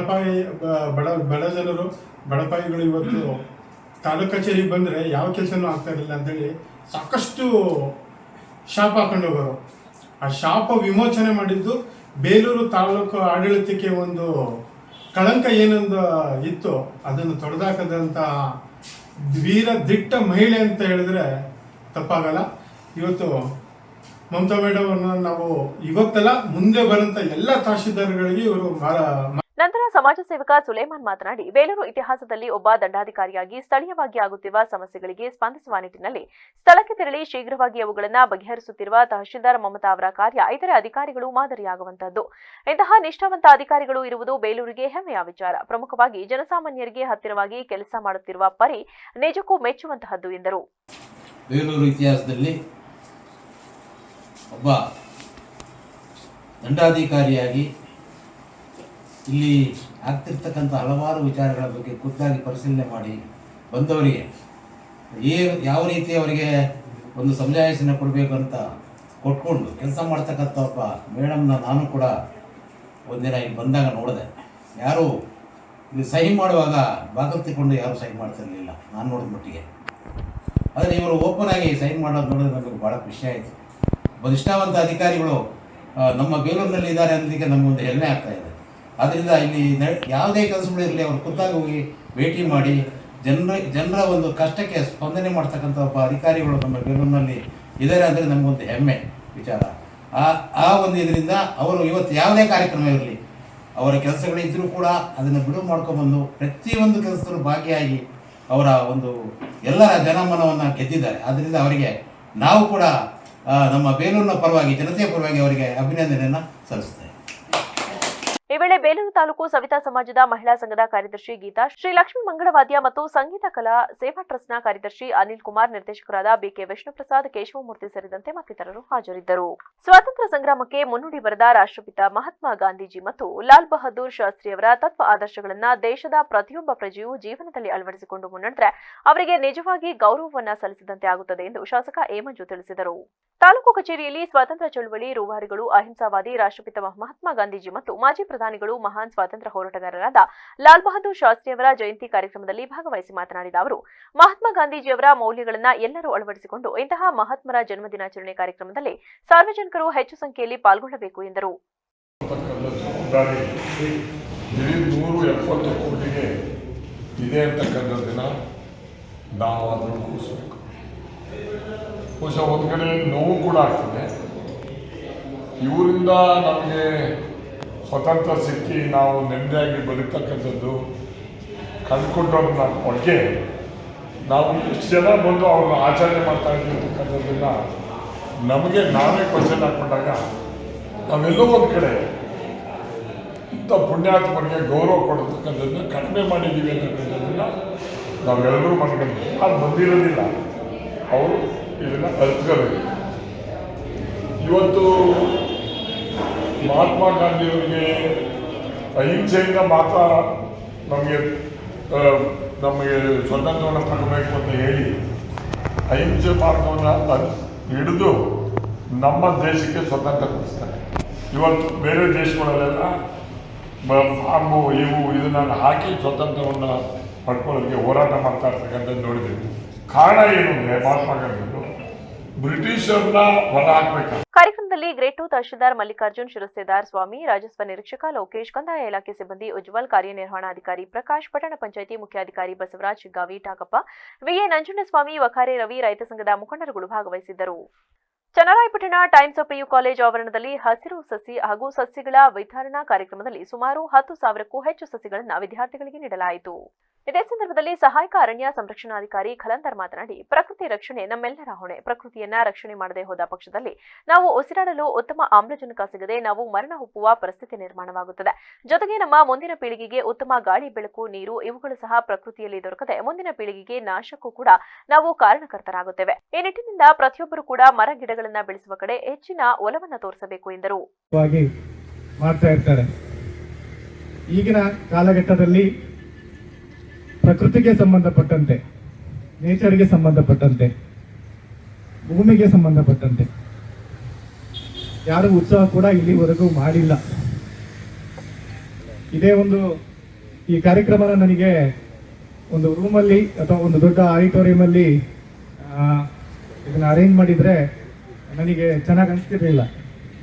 ಜನರು ಬಡಪಾಯಿಗಳು ಇವತ್ತು ತಾಲೂಕು ಕಚೇರಿಗೆ ಬಂದರೆ ಯಾವ ಕೆಲಸನೂ ಆಗ್ತಾ ಇರಲಿಲ್ಲ ಅಂತೇಳಿ ಸಾಕಷ್ಟು ಶಾಪ ಹಾಕೊಂಡು ಹೋಗೋರು. ಆ ಶಾಪ ವಿಮೋಚನೆ ಮಾಡಿದ್ದು ಬೇಲೂರು ತಾಲೂಕು ಆಡಳಿತಕ್ಕೆ ಒಂದು ಕಳಂಕ ಏನೊಂದು ಇತ್ತು ಅದನ್ನು ತೊಡೆದಾಕದಂಥ ವೀರ ದಿಟ್ಟ ಮಹಿಳೆ ಅಂತ ಹೇಳಿದ್ರೆ ತಪ್ಪಾಗಲ್ಲ. ಇವತ್ತು ಮಮತಾ ಮೇಡಮ್ ನಾವು ಇವತ್ತೆಲ್ಲ ಮುಂದೆ ಬರೋಂಥ ಎಲ್ಲ ತಹಶೀಲ್ದಾರ್ಗಳಿಗೆ ಇವರು ನಂತರ ಸಮಾಜ ಸೇವಕ ಸುಲೇಮಾನ್ ಮಾತನಾಡಿ, ಬೇಲೂರು ಇತಿಹಾಸದಲ್ಲಿ ಒಬ್ಬ ದಂಡಾಧಿಕಾರಿಯಾಗಿ ಸ್ಥಳೀಯವಾಗಿ ಆಗುತ್ತಿರುವ ಸಮಸ್ಯೆಗಳಿಗೆ ಸ್ಪಂದಿಸುವ ನಿಟ್ಟಿನಲ್ಲಿ ಸ್ಥಳಕ್ಕೆ ತೆರಳಿ ಶೀಘ್ರವಾಗಿ ಅವುಗಳನ್ನು ಬಗೆಹರಿಸುತ್ತಿರುವ ತಹಶೀಲ್ದಾರ್ ಮಮತಾ ಅವರ ಕಾರ್ಯ ಇತರೆ ಅಧಿಕಾರಿಗಳು ಮಾದರಿಯಾಗುವಂತಹದ್ದು. ಇಂತಹ ನಿಷ್ಠಾವಂತ ಅಧಿಕಾರಿಗಳು ಇರುವುದು ಬೇಲೂರಿಗೆ ಹೆಮ್ಮೆಯ ವಿಚಾರ. ಪ್ರಮುಖವಾಗಿ ಜನಸಾಮಾನ್ಯರಿಗೆ ಹತ್ತಿರವಾಗಿ ಕೆಲಸ ಮಾಡುತ್ತಿರುವ ಪರಿ ನಿಜಕ್ಕೂ ಮೆಚ್ಚುವಂತಹದ್ದು ಎಂದರು. ಬೇಲೂರು ಇತಿಹಾಸದಲ್ಲಿ ಒಬ್ಬ ದಂಡಾಧಿಕಾರಿಯಾಗಿ ಇಲ್ಲಿ ಆಗ್ತಿರ್ತಕ್ಕಂಥ ಹಲವಾರು ವಿಚಾರಗಳ ಬಗ್ಗೆ ಖುದ್ದಾಗಿ ಪರಿಶೀಲನೆ ಮಾಡಿ ಬಂದವರಿಗೆ ಯಾವ ರೀತಿ ಅವರಿಗೆ ಒಂದು ಸಮಜಾಯಿಷಿನ ಕೊಡಬೇಕು ಅಂತ ಕೊಟ್ಕೊಂಡು ಕೆಲಸ ಮಾಡ್ತಕ್ಕಂಥ ಒಬ್ಬ ಮೇಡಮ್ನ ನಾನು ಕೂಡ ಒಂದಿನ ಇಲ್ಲಿ ಬಂದಾಗ ನೋಡಿದೆ. ಯಾರು ಇಲ್ಲಿ ಸಹಿ ಮಾಡುವಾಗ ಬಾಗಿಲು ತಿಳ್ಕೊಂಡು ಯಾರೂ ಸಹಿ ಮಾಡ್ತಿರಲಿಲ್ಲ ನಾನು ನೋಡಿದ ಮಟ್ಟಿಗೆ. ಆದರೆ ಇವರು ಓಪನ್ ಆಗಿ ಸೈನ್ ಮಾಡೋದು ನೋಡಿದ್ರೆ ನಮಗೆ ಭಾಳ ಖುಷಿ ಆಯಿತು. ಒಬ್ಬ ನಿಷ್ಠಾವಂತ ಅಧಿಕಾರಿಗಳು ನಮ್ಮ ಬೇಲೂರಿನಲ್ಲಿ ಇದ್ದಾರೆ ಅನ್ನೋದಕ್ಕೆ ನಮಗೊಂದು ಹೆಮ್ಮೆ ಆಗ್ತಾಯಿದೆ. ಆದ್ದರಿಂದ ಇಲ್ಲಿ ಯಾವುದೇ ಕೆಲಸಗಳಿರಲಿ ಅವರು ಖುದ್ದಾಗಿ ಹೋಗಿ ಭೇಟಿ ಮಾಡಿ ಜನರ ಒಂದು ಕಷ್ಟಕ್ಕೆ ಸ್ಪಂದನೆ ಮಾಡ್ತಕ್ಕಂಥ ಒಬ್ಬ ಅಧಿಕಾರಿಗಳು ನಮ್ಮ ಬೇಲೂರಿನಲ್ಲಿ ಇದ್ದಾರೆ ಅಂದರೆ ನಮಗೊಂದು ಹೆಮ್ಮೆ ವಿಚಾರ. ಆ ಒಂದು ಇದರಿಂದ ಅವರು ಇವತ್ತು ಯಾವುದೇ ಕಾರ್ಯಕ್ರಮ ಇರಲಿ ಅವರ ಕೆಲಸಗಳಿದ್ದರೂ ಕೂಡ ಅದನ್ನು ಬಿಡುವು ಮಾಡ್ಕೊಂಡ್ಬಂದು ಪ್ರತಿಯೊಂದು ಕೆಲಸದಲ್ಲೂ ಭಾಗಿಯಾಗಿ ಅವರ ಒಂದು ಎಲ್ಲರ ಜನಮನವನ್ನು ಗೆದ್ದಿದ್ದಾರೆ. ಆದ್ದರಿಂದ ಅವರಿಗೆ ನಾವು ಕೂಡ ನಮ್ಮ ಬೇಲೂರಿನ ಪರವಾಗಿ ಜನತೆಯ ಪರವಾಗಿ ಅವರಿಗೆ ಅಭಿನಂದನೆಯನ್ನು ಸಲ್ಲಿಸ್ತೇವೆ. ಈ ವೇಳೆ ಬೇಲೂರು ತಾಲೂಕು ಸವಿತಾ ಸಮಾಜದ ಮಹಿಳಾ ಸಂಘದ ಕಾರ್ಯದರ್ಶಿ ಗೀತಾ, ಶ್ರೀ ಲಕ್ಷ್ಮೀ ಮಂಗಳವಾದ್ಯ ಮತ್ತು ಸಂಗೀತ ಕಲಾ ಸೇವಾ ಟ್ರಸ್ಟ್ನ ಕಾರ್ಯದರ್ಶಿ ಅನಿಲ್ ಕುಮಾರ್, ನಿರ್ದೇಶಕರಾದ ಬಿಕೆ ವಿಷ್ಣುಪ್ರಸಾದ್, ಕೇಶವಮೂರ್ತಿ ಸೇರಿದಂತೆ ಮತ್ತಿತರರು ಹಾಜರಿದ್ದರು. ಸ್ವಾತಂತ್ರ್ಯ ಸಂಗ್ರಾಮಕ್ಕೆ ಮುನ್ನುಡಿ ಬರೆದ ರಾಷ್ಟ್ರಪಿತ ಮಹಾತ್ಮ ಗಾಂಧೀಜಿ ಮತ್ತು ಲಾಲ್ ಬಹದ್ದೂರ್ ಶಾಸ್ತ್ರಿಯವರ ತತ್ವ ಆದರ್ಶಗಳನ್ನು ದೇಶದ ಪ್ರತಿಯೊಬ್ಬ ಪ್ರಜೆಯೂ ಜೀವನದಲ್ಲಿ ಅಳವಡಿಸಿಕೊಂಡು ಮುನ್ನಡೆದರೆ ಅವರಿಗೆ ನಿಜವಾಗಿ ಗೌರವವನ್ನ ಸಲ್ಲಿಸಿದಂತೆ ಆಗುತ್ತದೆ ಎಂದು ಶಾಸಕ ಎ ಮಂಜು ತಿಳಿಸಿದರು. ತಾಲೂಕು ಕಚೇರಿಯಲ್ಲಿ ಸ್ವಾತಂತ್ರ್ಯ ಚಳವಳಿ ರೂವಾರಿಗಳು, ಅಹಿಂಸಾವಾದಿ ರಾಷ್ಟ್ರಪಿತ ಮಹಾತ್ಮ ಗಾಂಧೀಜಿ ಮತ್ತು ಮಾಜಿ ಪ್ರಧಾನಿಗಳು, ಮಹಾನ್ ಸ್ವಾತಂತ್ರ್ಯ ಹೋರಾಟಗಾರರಾದ ಲಾಲ್ ಬಹದ್ದೂರ್ ಶಾಸ್ತ್ರಿಯವರ ಜಯಂತಿ ಕಾರ್ಯಕ್ರಮದಲ್ಲಿ ಭಾಗವಹಿಸಿ ಮಾತನಾಡಿದ ಅವರು, ಮಹಾತ್ಮ ಗಾಂಧೀಜಿಯವರ ಮೌಲ್ಯಗಳನ್ನು ಎಲ್ಲರೂ ಅಳವಡಿಸಿಕೊಂಡು ಇಂತಹ ಮಹಾತ್ಮರ ಜನ್ಮದಿನಾಚರಣೆ ಕಾರ್ಯಕ್ರಮದಲ್ಲಿ ಸಾರ್ವಜನಿಕರು ಹೆಚ್ಚು ಸಂಖ್ಯೆಯಲ್ಲಿ ಪಾಲ್ಗೊಳ್ಳಬೇಕು ಎಂದರು. 170 ಕೋಟಿಗೆ ಇದೆ ಅಂತಕ್ಕಂಥದ್ದನ್ನ ನಾವು ಅದನ್ನು ಕೂರಿಸಬೇಕು. ಬಹುಶಃ ಒಂದು ಕಡೆ ನೋವು ಕೂಡ ಆಗ್ತದೆ. ಇವರಿಂದ ನಮಗೆ ಸ್ವತಂತ್ರ ಸಿಕ್ಕಿ ನಾವು ನೆಮ್ಮದಿಯಾಗಿ ಬದುಕ್ತಕ್ಕಂಥದ್ದು ಕಂಡುಕೊಂಡವ್ರನ್ನ ಬಗ್ಗೆ ನಾವು ಎಷ್ಟು ಜನ ಬಂದು ಅವ್ರನ್ನ ಆಚರಣೆ ಮಾಡ್ತಾ ಇರ್ತಕ್ಕಂಥದ್ದನ್ನು ನಮಗೆ ನಾವೇ ಕ್ವಶನ್ ಹಾಕ್ಕೊಂಡಾಗ ನಾವೆಲ್ಲೋ ಒಂದು ಕಡೆ ಇಂಥ ಪುಣ್ಯಾತ್ಮರಿಗೆ ಗೌರವ ಕೊಡತಕ್ಕಂಥದ್ದನ್ನ ಕಡಿಮೆ ಮಾಡಿದ್ದೀವಿ ಅಂತಕ್ಕಂಥದ್ದನ್ನು ನಾವೆಲ್ಲರೂ ಮನಗಂಡು ಅದು ಬಂದಿರೋದಿಲ್ಲ. ಅವರು ಇದನ್ನು ಅರ್ಥಬೇಕು. ಇವತ್ತು ಮಹಾತ್ಮ ಗಾಂಧಿಯವರಿಗೆ ಅಹಿಂಸೆಯಿಂದ ಮಾತ್ರ ನಮಗೆ ಸ್ವತಂತ್ರವನ್ನು ತರಬೇಕು ಅಂತ ಹೇಳಿ ಅಹಿಂಸೆ ಮಾರ್ಗವನ್ನು ಹಿಡಿದು ನಮ್ಮ ದೇಶಕ್ಕೆ ಸ್ವತಂತ್ರ ಕೊಡಿಸ್ತಾರೆ. ಇವತ್ತು ಬೇರೆ ದೇಶಗಳಲ್ಲೆಲ್ಲ ಫಾರ್ಮು ಇದನ್ನು ಹಾಕಿ ಸ್ವತಂತ್ರವನ್ನು ಪಡ್ಕೊಳ್ಳೋದಕ್ಕೆ ಹೋರಾಟ ಮಾಡ್ತಾ ಇರ್ತಕ್ಕಂಥದ್ದು ನೋಡಿದ್ದೀವಿ. ಕಾರಣ ಏನು ಅಂದರೆ ಮಹಾತ್ಮ ಗಾಂಧಿಯವರು ಬ್ರಿಟಿಷರನ್ನ ಹೊರ ಹಾಕಬೇಕು. ಕಾರ್ಯಕ್ರಮದಲ್ಲಿ ಗ್ರೇಟ್ 2 ತಹಶೀಲ್ದಾರ್ ಮಲ್ಲಿಕಾರ್ಜುನ್, ಶಿರಸ್ತೇದಾರ್ ಸ್ವಾಮಿ, ರಾಜಸ್ವ ನಿರೀಕ್ಷಕ ಲೋಕೇಶ್, ಕಂದಾಯ ಇಲಾಖೆ ಸಿಬ್ಬಂದಿ ಉಜ್ವಲ್, ಕಾರ್ಯನಿರ್ವಹಣಾಧಿಕಾರಿ ಪ್ರಕಾಶ್, ಪಟ್ಟಣ ಪಂಚಾಯಿತಿ ಮುಖ್ಯಾಧಿಕಾರಿ ಬಸವರಾಜ್, ಶಿಗ್ಗಾವಿ ಟಾಕಪ್ಪ, ವಿಎ ನಂಜುಂಡಸ್ವಾಮಿ, ವಕಾರೆ ರವಿ, ರೈತ ಸಂಘದ ಮುಖಂಡರುಗಳು ಭಾಗವಹಿಸಿದ್ದರು. Channarayapatna times of PU college ಆವರಣದಲ್ಲಿ ಹಸಿರು ಸಸಿ ಹಾಗೂ ಸಸಿಗಳ ವಿತರಣಾ ಕಾರ್ಯಕ್ರಮದಲ್ಲಿ ಸುಮಾರು 10,000ಕ್ಕೂ ಹೆಚ್ಚು ಸಸಿಗಳನ್ನು ವಿದ್ಯಾರ್ಥಿಗಳಿಗೆ ನೀಡಲಾಯಿತು. ಇದೇ ಸಂದರ್ಭದಲ್ಲಿ ಸಹಾಯಕ ಅರಣ್ಯ ಸಂರಕ್ಷಣಾಧಿಕಾರಿ ಖಲಂದರ್ ಮಾತನಾಡಿ, ಪ್ರಕೃತಿ ರಕ್ಷಣೆ ನಮ್ಮೆಲ್ಲರ ಹೊಣೆ. ಪ್ರಕೃತಿಯನ್ನ ರಕ್ಷಣೆ ಮಾಡದೆ ಹೋದ ಪಕ್ಷದಲ್ಲಿ ನಾವು ಉಸಿರಾಡಲು ಉತ್ತಮ ಆಮ್ಲಜನಕ ಸಿಗದೆ ನಾವು ಮರಣ ಹೊಪ್ಪುವ ಪರಿಸ್ಥಿತಿ ನಿರ್ಮಾಣವಾಗುತ್ತದೆ. ಜೊತೆಗೆ ನಮ್ಮ ಮುಂದಿನ ಪೀಳಿಗೆಗೆ ಉತ್ತಮ ಗಾಳಿ, ಬೆಳಕು, ನೀರು ಇವುಗಳು ಸಹ ಪ್ರಕೃತಿಯಲ್ಲಿ ದೊರಕದೆ ಮುಂದಿನ ಪೀಳಿಗೆಗೆ ನಾಶಕ್ಕೂ ಕೂಡ ನಾವು ಕಾರಣಕರ್ತರಾಗುತ್ತೇವೆ. ಈ ನಿಟ್ಟಿನಿಂದ ಪ್ರತಿಯೊಬ್ಬರು ಕೂಡ ಮರ ಗಿಡಗಳನ್ನ ಬೆಳೆಸುವ ಕಡೆ ಹೆಚ್ಚಿನ ಒಲವನ್ನ ತೋರಿಸಬೇಕು ಎಂದರು. ಈಗಿನ ಕಾಲಘಟ್ಟದಲ್ಲಿ ಪ್ರಕೃತಿಗೆ ಸಂಬಂಧಪಟ್ಟಂತೆ, ನೇಚರ್ಗೆ ಸಂಬಂಧಪಟ್ಟಂತೆ, ಭೂಮಿಗೆ ಸಂಬಂಧಪಟ್ಟಂತೆ ಯಾರು ಉತ್ಸವ ಕೂಡ ಇಲ್ಲಿವರೆಗೂ ಮಾಡಿಲ್ಲ. ಇದೇ ಈ ಕಾರ್ಯಕ್ರಮನ ನನಗೆ ಒಂದು ರೂಮಲ್ಲಿ ಅಥವಾ ಒಂದು ದೊಡ್ಡ ಆಡಿಟೋರಿಯಂ ಅಲ್ಲಿ ಇದನ್ನ ಅರೇಂಜ್ ಮಾಡಿದರೆ ನನಗೆ ಚೆನ್ನಾಗಿ ಅನಿಸ್ತಿರ್ಲಿಲ್ಲ.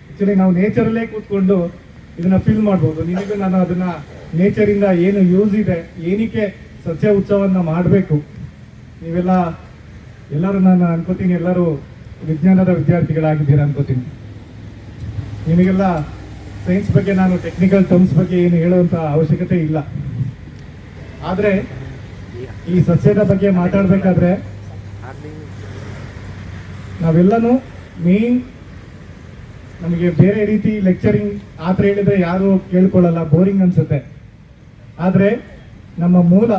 ಆ್ಯಕ್ಚುಲಿ ನಾವು ನೇಚರಲ್ಲೇ ಕೂತ್ಕೊಂಡು ಇದನ್ನ ಫೀಲ್ ಮಾಡ್ಬೋದು. ನಿನಗೂ ನಾನು ಅದನ್ನ ನೇಚರಿಂದ ಏನು ಯೂಸ್ ಇದೆ, ಏನಕ್ಕೆ ಸಸ್ಯ ಉತ್ಸವವನ್ನು ಮಾಡಬೇಕು, ಎಲ್ಲರೂ ನಾನು ಅನ್ಕೋತೀನಿ ಎಲ್ಲರೂ ವಿಜ್ಞಾನದ ವಿದ್ಯಾರ್ಥಿಗಳಾಗಿದ್ದೀರಾ ಅನ್ಕೋತೀನಿ. ನಿಮಗೆಲ್ಲ ಸೈನ್ಸ್ ಬಗ್ಗೆ ನಾನು ಟೆಕ್ನಿಕಲ್ ಟರ್ಮ್ಸ್ ಬಗ್ಗೆ ಏನು ಹೇಳುವಂಥ ಅವಶ್ಯಕತೆ ಇಲ್ಲ. ಆದರೆ ಈ ಸಸ್ಯದ ಬಗ್ಗೆ ಮಾತಾಡಬೇಕಾದ್ರೆ ನಾವೆಲ್ಲನೂ ಮೇನ್ ನಮಗೆ ಬೇರೆ ರೀತಿ ಲೆಕ್ಚರಿಂಗ್ ಆ ಥರ ಹೇಳಿದ್ರೆ ಯಾರು ಕೇಳ್ಕೊಳ್ಳಲ್ಲ, ಬೋರಿಂಗ್ ಅನ್ಸುತ್ತೆ. ಆದರೆ ನಮ್ಮ ಮೂಲ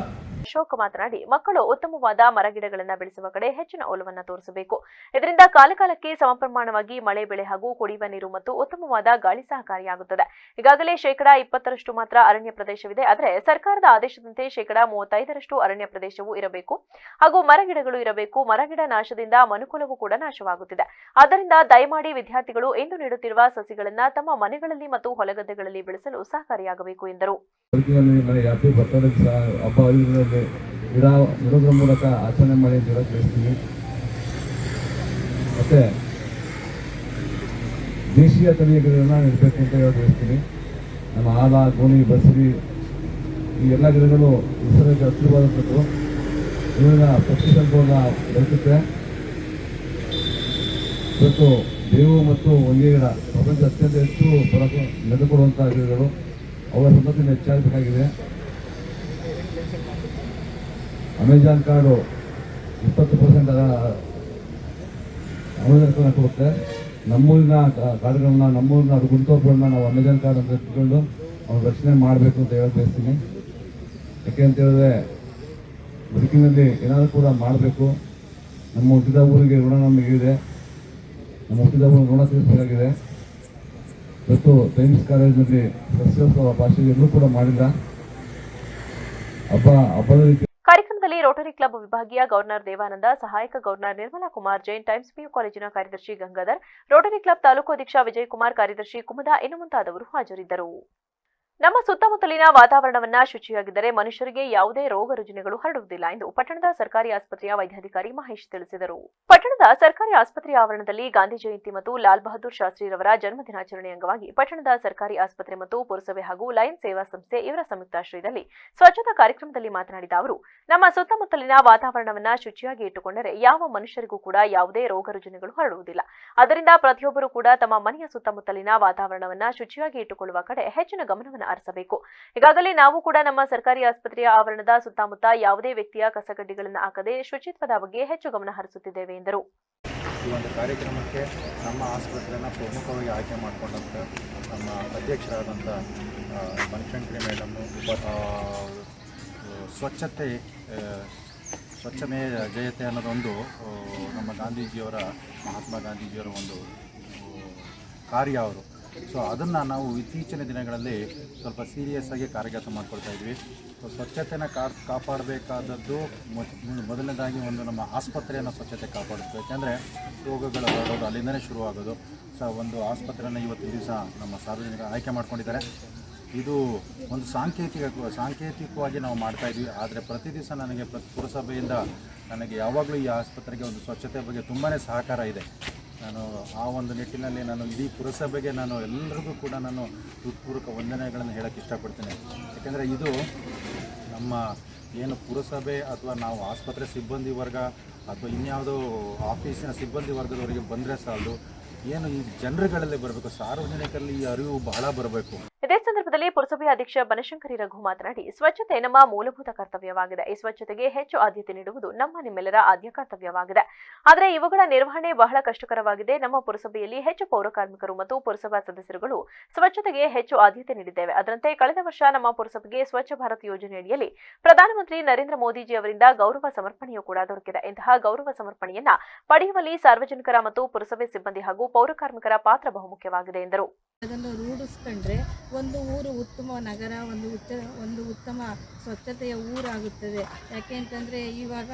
ಅಶೋಕ್ ಮಾತನಾಡಿ, ಮಕ್ಕಳು ಉತ್ತಮವಾದ ಮರಗಿಡಗಳನ್ನು ಬೆಳೆಸುವ ಕಡೆ ಹೆಚ್ಚಿನ ಒಲವನ್ನ ತೋರಿಸಬೇಕು. ಇದರಿಂದ ಕಾಲಕಾಲಕ್ಕೆ ಸಮಪ್ರಮಾಣವಾಗಿ ಮಳೆ ಬೆಳೆ ಹಾಗೂ ಕುಡಿಯುವ ನೀರು ಮತ್ತು ಉತ್ತಮವಾದ ಗಾಳಿ ಸಹಕಾರಿಯಾಗುತ್ತದೆ. ಈಗಾಗಲೇ 20% ಮಾತ್ರ ಅರಣ್ಯ ಪ್ರದೇಶವಿದೆ. ಆದರೆ ಸರ್ಕಾರದ ಆದೇಶದಂತೆ 35% ಅರಣ್ಯ ಪ್ರದೇಶವೂ ಇರಬೇಕು ಹಾಗೂ ಮರಗಿಡಗಳು ಇರಬೇಕು. ಮರಗಿಡ ನಾಶದಿಂದ ಮನುಕುಲವೂ ಕೂಡ ನಾಶವಾಗುತ್ತಿದೆ. ಆದ್ದರಿಂದ ದಯಮಾಡಿ ವಿದ್ಯಾರ್ಥಿಗಳು ಎಂದು ನೀಡುತ್ತಿರುವ ಸಸಿಗಳನ್ನು ತಮ್ಮ ಮನೆಗಳಲ್ಲಿ ಮತ್ತು ಹೊಲಗದ್ದೆಗಳಲ್ಲಿ ಬೆಳೆಸಲು ಸಹಕಾರಿಯಾಗಬೇಕು ಎಂದರು. ಗಿಡ ನೆಡೋದ್ರ ಮೂಲಕ ಆಚರಣೆ ಮಾಡಿ ಗಿಡ ಬೆಳೆಸ್ತೀವಿ. ಮತ್ತು ದೇಶೀಯ ತಳಿಯ ಗಿಡಗಳನ್ನ ನೆಡಬೇಕು ಅಂತ ಹೇಳಿ ಬೆಳೆಸ್ತೀನಿ. ನಮ್ಮ ಆಲ, ಗೋಣಿ, ಬಸರಿ ಈ ಎಲ್ಲ ಗಿಡಗಳು ನಿಸರ್ಗಕ್ಕೆ ಹತ್ತಿರವಾದಂಥದ್ದು. ಇವನ್ನ ಪಕ್ಷಿ ಸಂಕುಲನ ಬೆಳೆಸುತ್ತೆ. ಇವತ್ತು ಬೇವು ಮತ್ತು ಹೊಂಗೆ ಗಿಡ ಪ್ರಪಂಚ ಅತ್ಯಂತ ಹೆಚ್ಚು ನೆಲೆಕೊಡುವಂಥ ಗಿಡಗಳು. ಅವರ ಸಂತತಿನ ಹೆಚ್ಚಾಗಬೇಕಾಗಿದೆ. ಅಮೆಜಾನ್ ಕಾಡು 20% ಅಮೆಜಾನ್ ಕಾಡು ಕೊಡುತ್ತೆ. ನಮ್ಮೂರಿನ ಕಾಡುಗಳನ್ನ, ನಮ್ಮೂರಿನ ಅದು ಗುಂಟೋಪಗಳನ್ನ ನಾವು ಅಮೆಜಾನ್ ಕಾಡು ಅಂತ ಇಟ್ಕೊಂಡು ಅವ್ರು ರಕ್ಷಣೆ ಮಾಡಬೇಕು ಅಂತ ಹೇಳಿ ಬಯಸ್ತೀನಿ. ಯಾಕೆ ಅಂತ ಹೇಳಿದ್ರೆ ಬದುಕಿನಲ್ಲಿ ಏನಾದರೂ ಕೂಡ ಮಾಡಬೇಕು. ನಮ್ಮ ಹುಟ್ಟಿದ ಊರಿಗೆ ಋಣ ನಮಗಿದೆ. ನಮ್ಮ ಹುಟ್ಟಿದ ಊರಿಗೆ ಋಣ ತೀರಿಸಬೇಕಾಗಿದೆ. ಇವತ್ತು ಸೈನ್ಸ್ ಕಾಲೇಜಿನಲ್ಲಿ ಸಸ್ಯೋತ್ಸವ ಭಾಷೆ ಎಲ್ಲೂ ಕೂಡ ಮಾಡಿಲ್ಲ. ಹಬ್ಬದ ರೀತಿ ಕಾರ್ಯಕ್ರಮದಲ್ಲಿ ರೋಟರಿ ಕ್ಲಬ್ ವಿಭಾಗೀಯ ಗವರ್ನರ್ ದೇವಾನಂದ, ಸಹಾಯಕ governor Nirmala Kumar Jain, times PU ಕಾಲೇಜಿನ ಕಾರ್ಯದರ್ಶಿ ಗಂಗಾಧರ್, ರೋಟರಿ ಕ್ಲಬ್ ತಾಲೂಕು ಅಧ್ಯಕ್ಷ ವಿಜಯಕುಮಾರ್, ಕಾರ್ಯದರ್ಶಿ ಕುಮುದ ಇನ್ನು ಮುಂತಾದವರು ಹಾಜರಿದ್ದರು. ನಮ್ಮ ಸುತ್ತಮುತ್ತಲಿನ ವಾತಾವರಣವನ್ನ ಶುಚಿಯಾಗಿದ್ದರೆ ಮನುಷ್ಯರಿಗೆ ಯಾವುದೇ ರೋಗ ರುಜಿನಗಳು ಹರಡುವುದಿಲ್ಲ ಎಂದು ಪಟ್ಟಣದ ಸರ್ಕಾರಿ ಆಸ್ಪತ್ರೆಯ ವೈದ್ಯಾಧಿಕಾರಿ ಮಹೇಶ್ ತಿಳಿಸಿದರು. ಪಟ್ಟಣದ ಸರ್ಕಾರಿ ಆಸ್ಪತ್ರೆಯ ಆವರಣದಲ್ಲಿ ಗಾಂಧಿ ಜಯಂತಿ ಮತ್ತು ಲಾಲ್ ಬಹದ್ದೂರ್ ಶಾಸ್ತ್ರಿರವರ ಜನ್ಮದಿನಾಚರಣೆ ಅಂಗವಾಗಿ ಪಟ್ಟಣದ ಸರ್ಕಾರಿ ಆಸ್ಪತ್ರೆ ಮತ್ತು ಪುರಸಭೆ ಹಾಗೂ ಲಯನ್ ಸೇವಾ ಸಂಸ್ಥೆ ಇವರ ಸಂಯುಕ್ತಾಶ್ರಯದಲ್ಲಿ ಸ್ವಚ್ಛತಾ ಕಾರ್ಯಕ್ರಮದಲ್ಲಿ ಮಾತನಾಡಿದ ಅವರು, ನಮ್ಮ ಸುತ್ತಮುತ್ತಲಿನ ವಾತಾವರಣವನ್ನ ಶುಚಿಯಾಗಿ ಇಟ್ಟುಕೊಂಡರೆ ಯಾವ ಮನುಷ್ಯರಿಗೂ ಕೂಡ ಯಾವುದೇ ರೋಗ ರುಜಿನಗಳು ಹರಡುವುದಿಲ್ಲ. ಆದ್ದರಿಂದ ಪ್ರತಿಯೊಬ್ಬರು ಕೂಡ ತಮ್ಮ ಮನೆಯ ಸುತ್ತಮುತ್ತಲಿನ ವಾತಾವರಣವನ್ನ ಶುಚಿಯಾಗಿ ಇಟ್ಟುಕೊಳ್ಳುವ ಕಡೆ ಹೆಚ್ಚಿನ ಗಮನವನ್ನು ಹರಿಸಬೇಕು. ಈಗಾಗಲೇ ನಾವು ಕೂಡ ನಮ್ಮ ಸರ್ಕಾರಿ ಆಸ್ಪತ್ರೆಯ ಆವರಣದ ಸುತ್ತಮುತ್ತ ಯಾವುದೇ ವ್ಯಕ್ತಿಯ ಕಸಕಡ್ಡಿಗಳನ್ನು ಹಾಕದೆ ಶುಚಿತ್ವದ ಬಗ್ಗೆ ಹೆಚ್ಚು ಗಮನ ಹರಿಸುತ್ತಿದ್ದೇವೆ ಎಂದರು. ಈ ಒಂದು ಕಾರ್ಯಕ್ರಮಕ್ಕೆ ನಮ್ಮ ಆಸ್ಪತ್ರೆಯನ್ನು ಪ್ರಮುಖವಾಗಿ ಆಯ್ಕೆ ಮಾಡಿಕೊಂಡಂಥ ನಮ್ಮ ಅಧ್ಯಕ್ಷರಾದಂಥ ಬನಶಂಕರಿ ಮೇಡಮ್ಮು, ಸ್ವಚ್ಛತೆ ಜಯತೆ ಅನ್ನೋದೊಂದು ನಮ್ಮ ಗಾಂಧೀಜಿಯವರ, ಮಹಾತ್ಮ ಗಾಂಧೀಜಿಯವರ ಒಂದು ಕಾರ್ಯ ಅವರು. ಸೊ ಅದನ್ನು ನಾವು ಇತ್ತೀಚಿನ ದಿನಗಳಲ್ಲಿ ಸ್ವಲ್ಪ ಸೀರಿಯಸ್ ಆಗಿ ಕಾರ್ಯಗತ ಮಾಡ್ಕೊಳ್ತಾ ಇದ್ವಿ. ಸೊ ಸ್ವಚ್ಛತೆಯನ್ನು ಕಾಪಾಡಬೇಕಾದದ್ದು ಮೊದಲನೇದಾಗಿ ಒಂದು ನಮ್ಮ ಆಸ್ಪತ್ರೆಯನ್ನು ಸ್ವಚ್ಛತೆ ಕಾಪಾಡಬೇಕು. ಯಾಕೆಂದರೆ ರೋಗಗಳು ಬರೋದು ಅಲ್ಲಿಂದನೇ ಶುರುವಾಗೋದು. ಸೊ ಒಂದು ಆಸ್ಪತ್ರೆಯನ್ನು ಇವತ್ತಿನ ದಿವಸ ನಮ್ಮ ಸಾರ್ವಜನಿಕರು ಆಯ್ಕೆ ಮಾಡ್ಕೊಂಡಿದ್ದಾರೆ. ಇದು ಒಂದು ಸಾಂಕೇತಿಕವಾಗಿ ನಾವು ಮಾಡ್ತಾಯಿದ್ವಿ. ಆದರೆ ಪ್ರತಿ ದಿವಸ ನನಗೆ ಪುರಸಭೆಯಿಂದ ನನಗೆ ಯಾವಾಗಲೂ ಈ ಆಸ್ಪತ್ರೆಗೆ ಒಂದು ಸ್ವಚ್ಛತೆ ಬಗ್ಗೆ ತುಂಬಾ ಸಹಕಾರ ಇದೆ. ನಾನು ಆ ಒಂದು ನಿಟ್ಟಿನಲ್ಲಿ ನಾನು ಇಡೀ ಪುರಸಭೆಗೆ ನಾನು ಎಲ್ಲರಿಗೂ ಕೂಡ ನಾನು ಹೃತ್ಪೂರ್ವಕ ವಂದನೆಗಳನ್ನು ಹೇಳೋಕ್ಕೆ ಇಷ್ಟಪಡ್ತೀನಿ. ಯಾಕೆಂದರೆ ಇದು ನಮ್ಮ ಏನು ಪುರಸಭೆ ಅಥವಾ ನಾವು ಆಸ್ಪತ್ರೆ ಸಿಬ್ಬಂದಿ ವರ್ಗ ಅಥವಾ ಇನ್ಯಾವುದೋ ಆಫೀಸಿನ ಸಿಬ್ಬಂದಿ ವರ್ಗದವರಿಗೆ ಬಂದರೆ ಸಾಲದು, ಏನು ಈ ಜನರುಗಳಲ್ಲಿ ಬರಬೇಕು, ಸಾರ್ವಜನಿಕರಲ್ಲಿ ಈ ಅರಿವು ಬಹಳ ಬರಬೇಕು. ಇದೇ ಸಂದರ್ಭದಲ್ಲಿ ಪುರಸಭೆ ಅಧ್ಯಕ್ಷ ಬನಶಂಕರಿ ರಘು ಮಾತನಾಡಿ, ಸ್ವಚ್ಛತೆ ನಮ್ಮ ಮೂಲಭೂತ ಕರ್ತವ್ಯವಾಗಿದೆ. ಈ ಸ್ವಚ್ಛತೆಗೆ ಹೆಚ್ಚು ಆದ್ಯತೆ ನೀಡುವುದು ನಿಮ್ಮೆಲ್ಲರ ಆದ್ಯ ಕರ್ತವ್ಯವಾಗಿದೆ. ಆದರೆ ಇವುಗಳ ನಿರ್ವಹಣೆ ಬಹಳ ಕಷ್ಟಕರವಾಗಿದೆ. ನಮ್ಮ ಪುರಸಭೆಯಲ್ಲಿ ಹೆಚ್ಚು ಪೌರ ಕಾರ್ಮಿಕರು ಮತ್ತು ಪುರಸಭಾ ಸದಸ್ಯರುಗಳು ಸ್ವಚ್ಛತೆಗೆ ಹೆಚ್ಚು ಆದ್ಯತೆ ನೀಡಿದ್ದೇವೆ. ಅದರಂತೆ ಕಳೆದ ವರ್ಷ ನಮ್ಮ ಪುರಸಭೆಗೆ ಸ್ವಚ್ಛ ಭಾರತ್ ಯೋಜನೆಯಡಿಯಲ್ಲಿ ಪ್ರಧಾನಮಂತ್ರಿ ನರೇಂದ್ರ ಮೋದಿಜಿ ಅವರಿಂದ ಗೌರವ ಸಮರ್ಪಣೆಯೂ ಕೂಡ ದೊರಕಿದೆ. ಇಂತಹ ಗೌರವ ಸಮರ್ಪಣೆಯನ್ನ ಪಡೆಯುವಲ್ಲಿ ಸಾರ್ವಜನಿಕರ ಮತ್ತು ಪುರಸಭೆ ಸಿಬ್ಬಂದಿ ಹಾಗೂ ಪೌರ ಕಾರ್ಮಿಕರ ಪಾತ್ರ ಬಹುಮುಖ್ಯವಾಗಿದೆ ಎಂದರು. ಅದನ್ನು ರೂಢಿಸ್ಕೊಂಡ್ರೆ ಒಂದು ಊರು ಉತ್ತಮ ನಗರ, ಒಂದು ಉತ್ತಮ ಸ್ವಚ್ಛತೆಯ ಊರಾಗುತ್ತದೆ. ಯಾಕೆ ಅಂತಂದರೆ ಇವಾಗ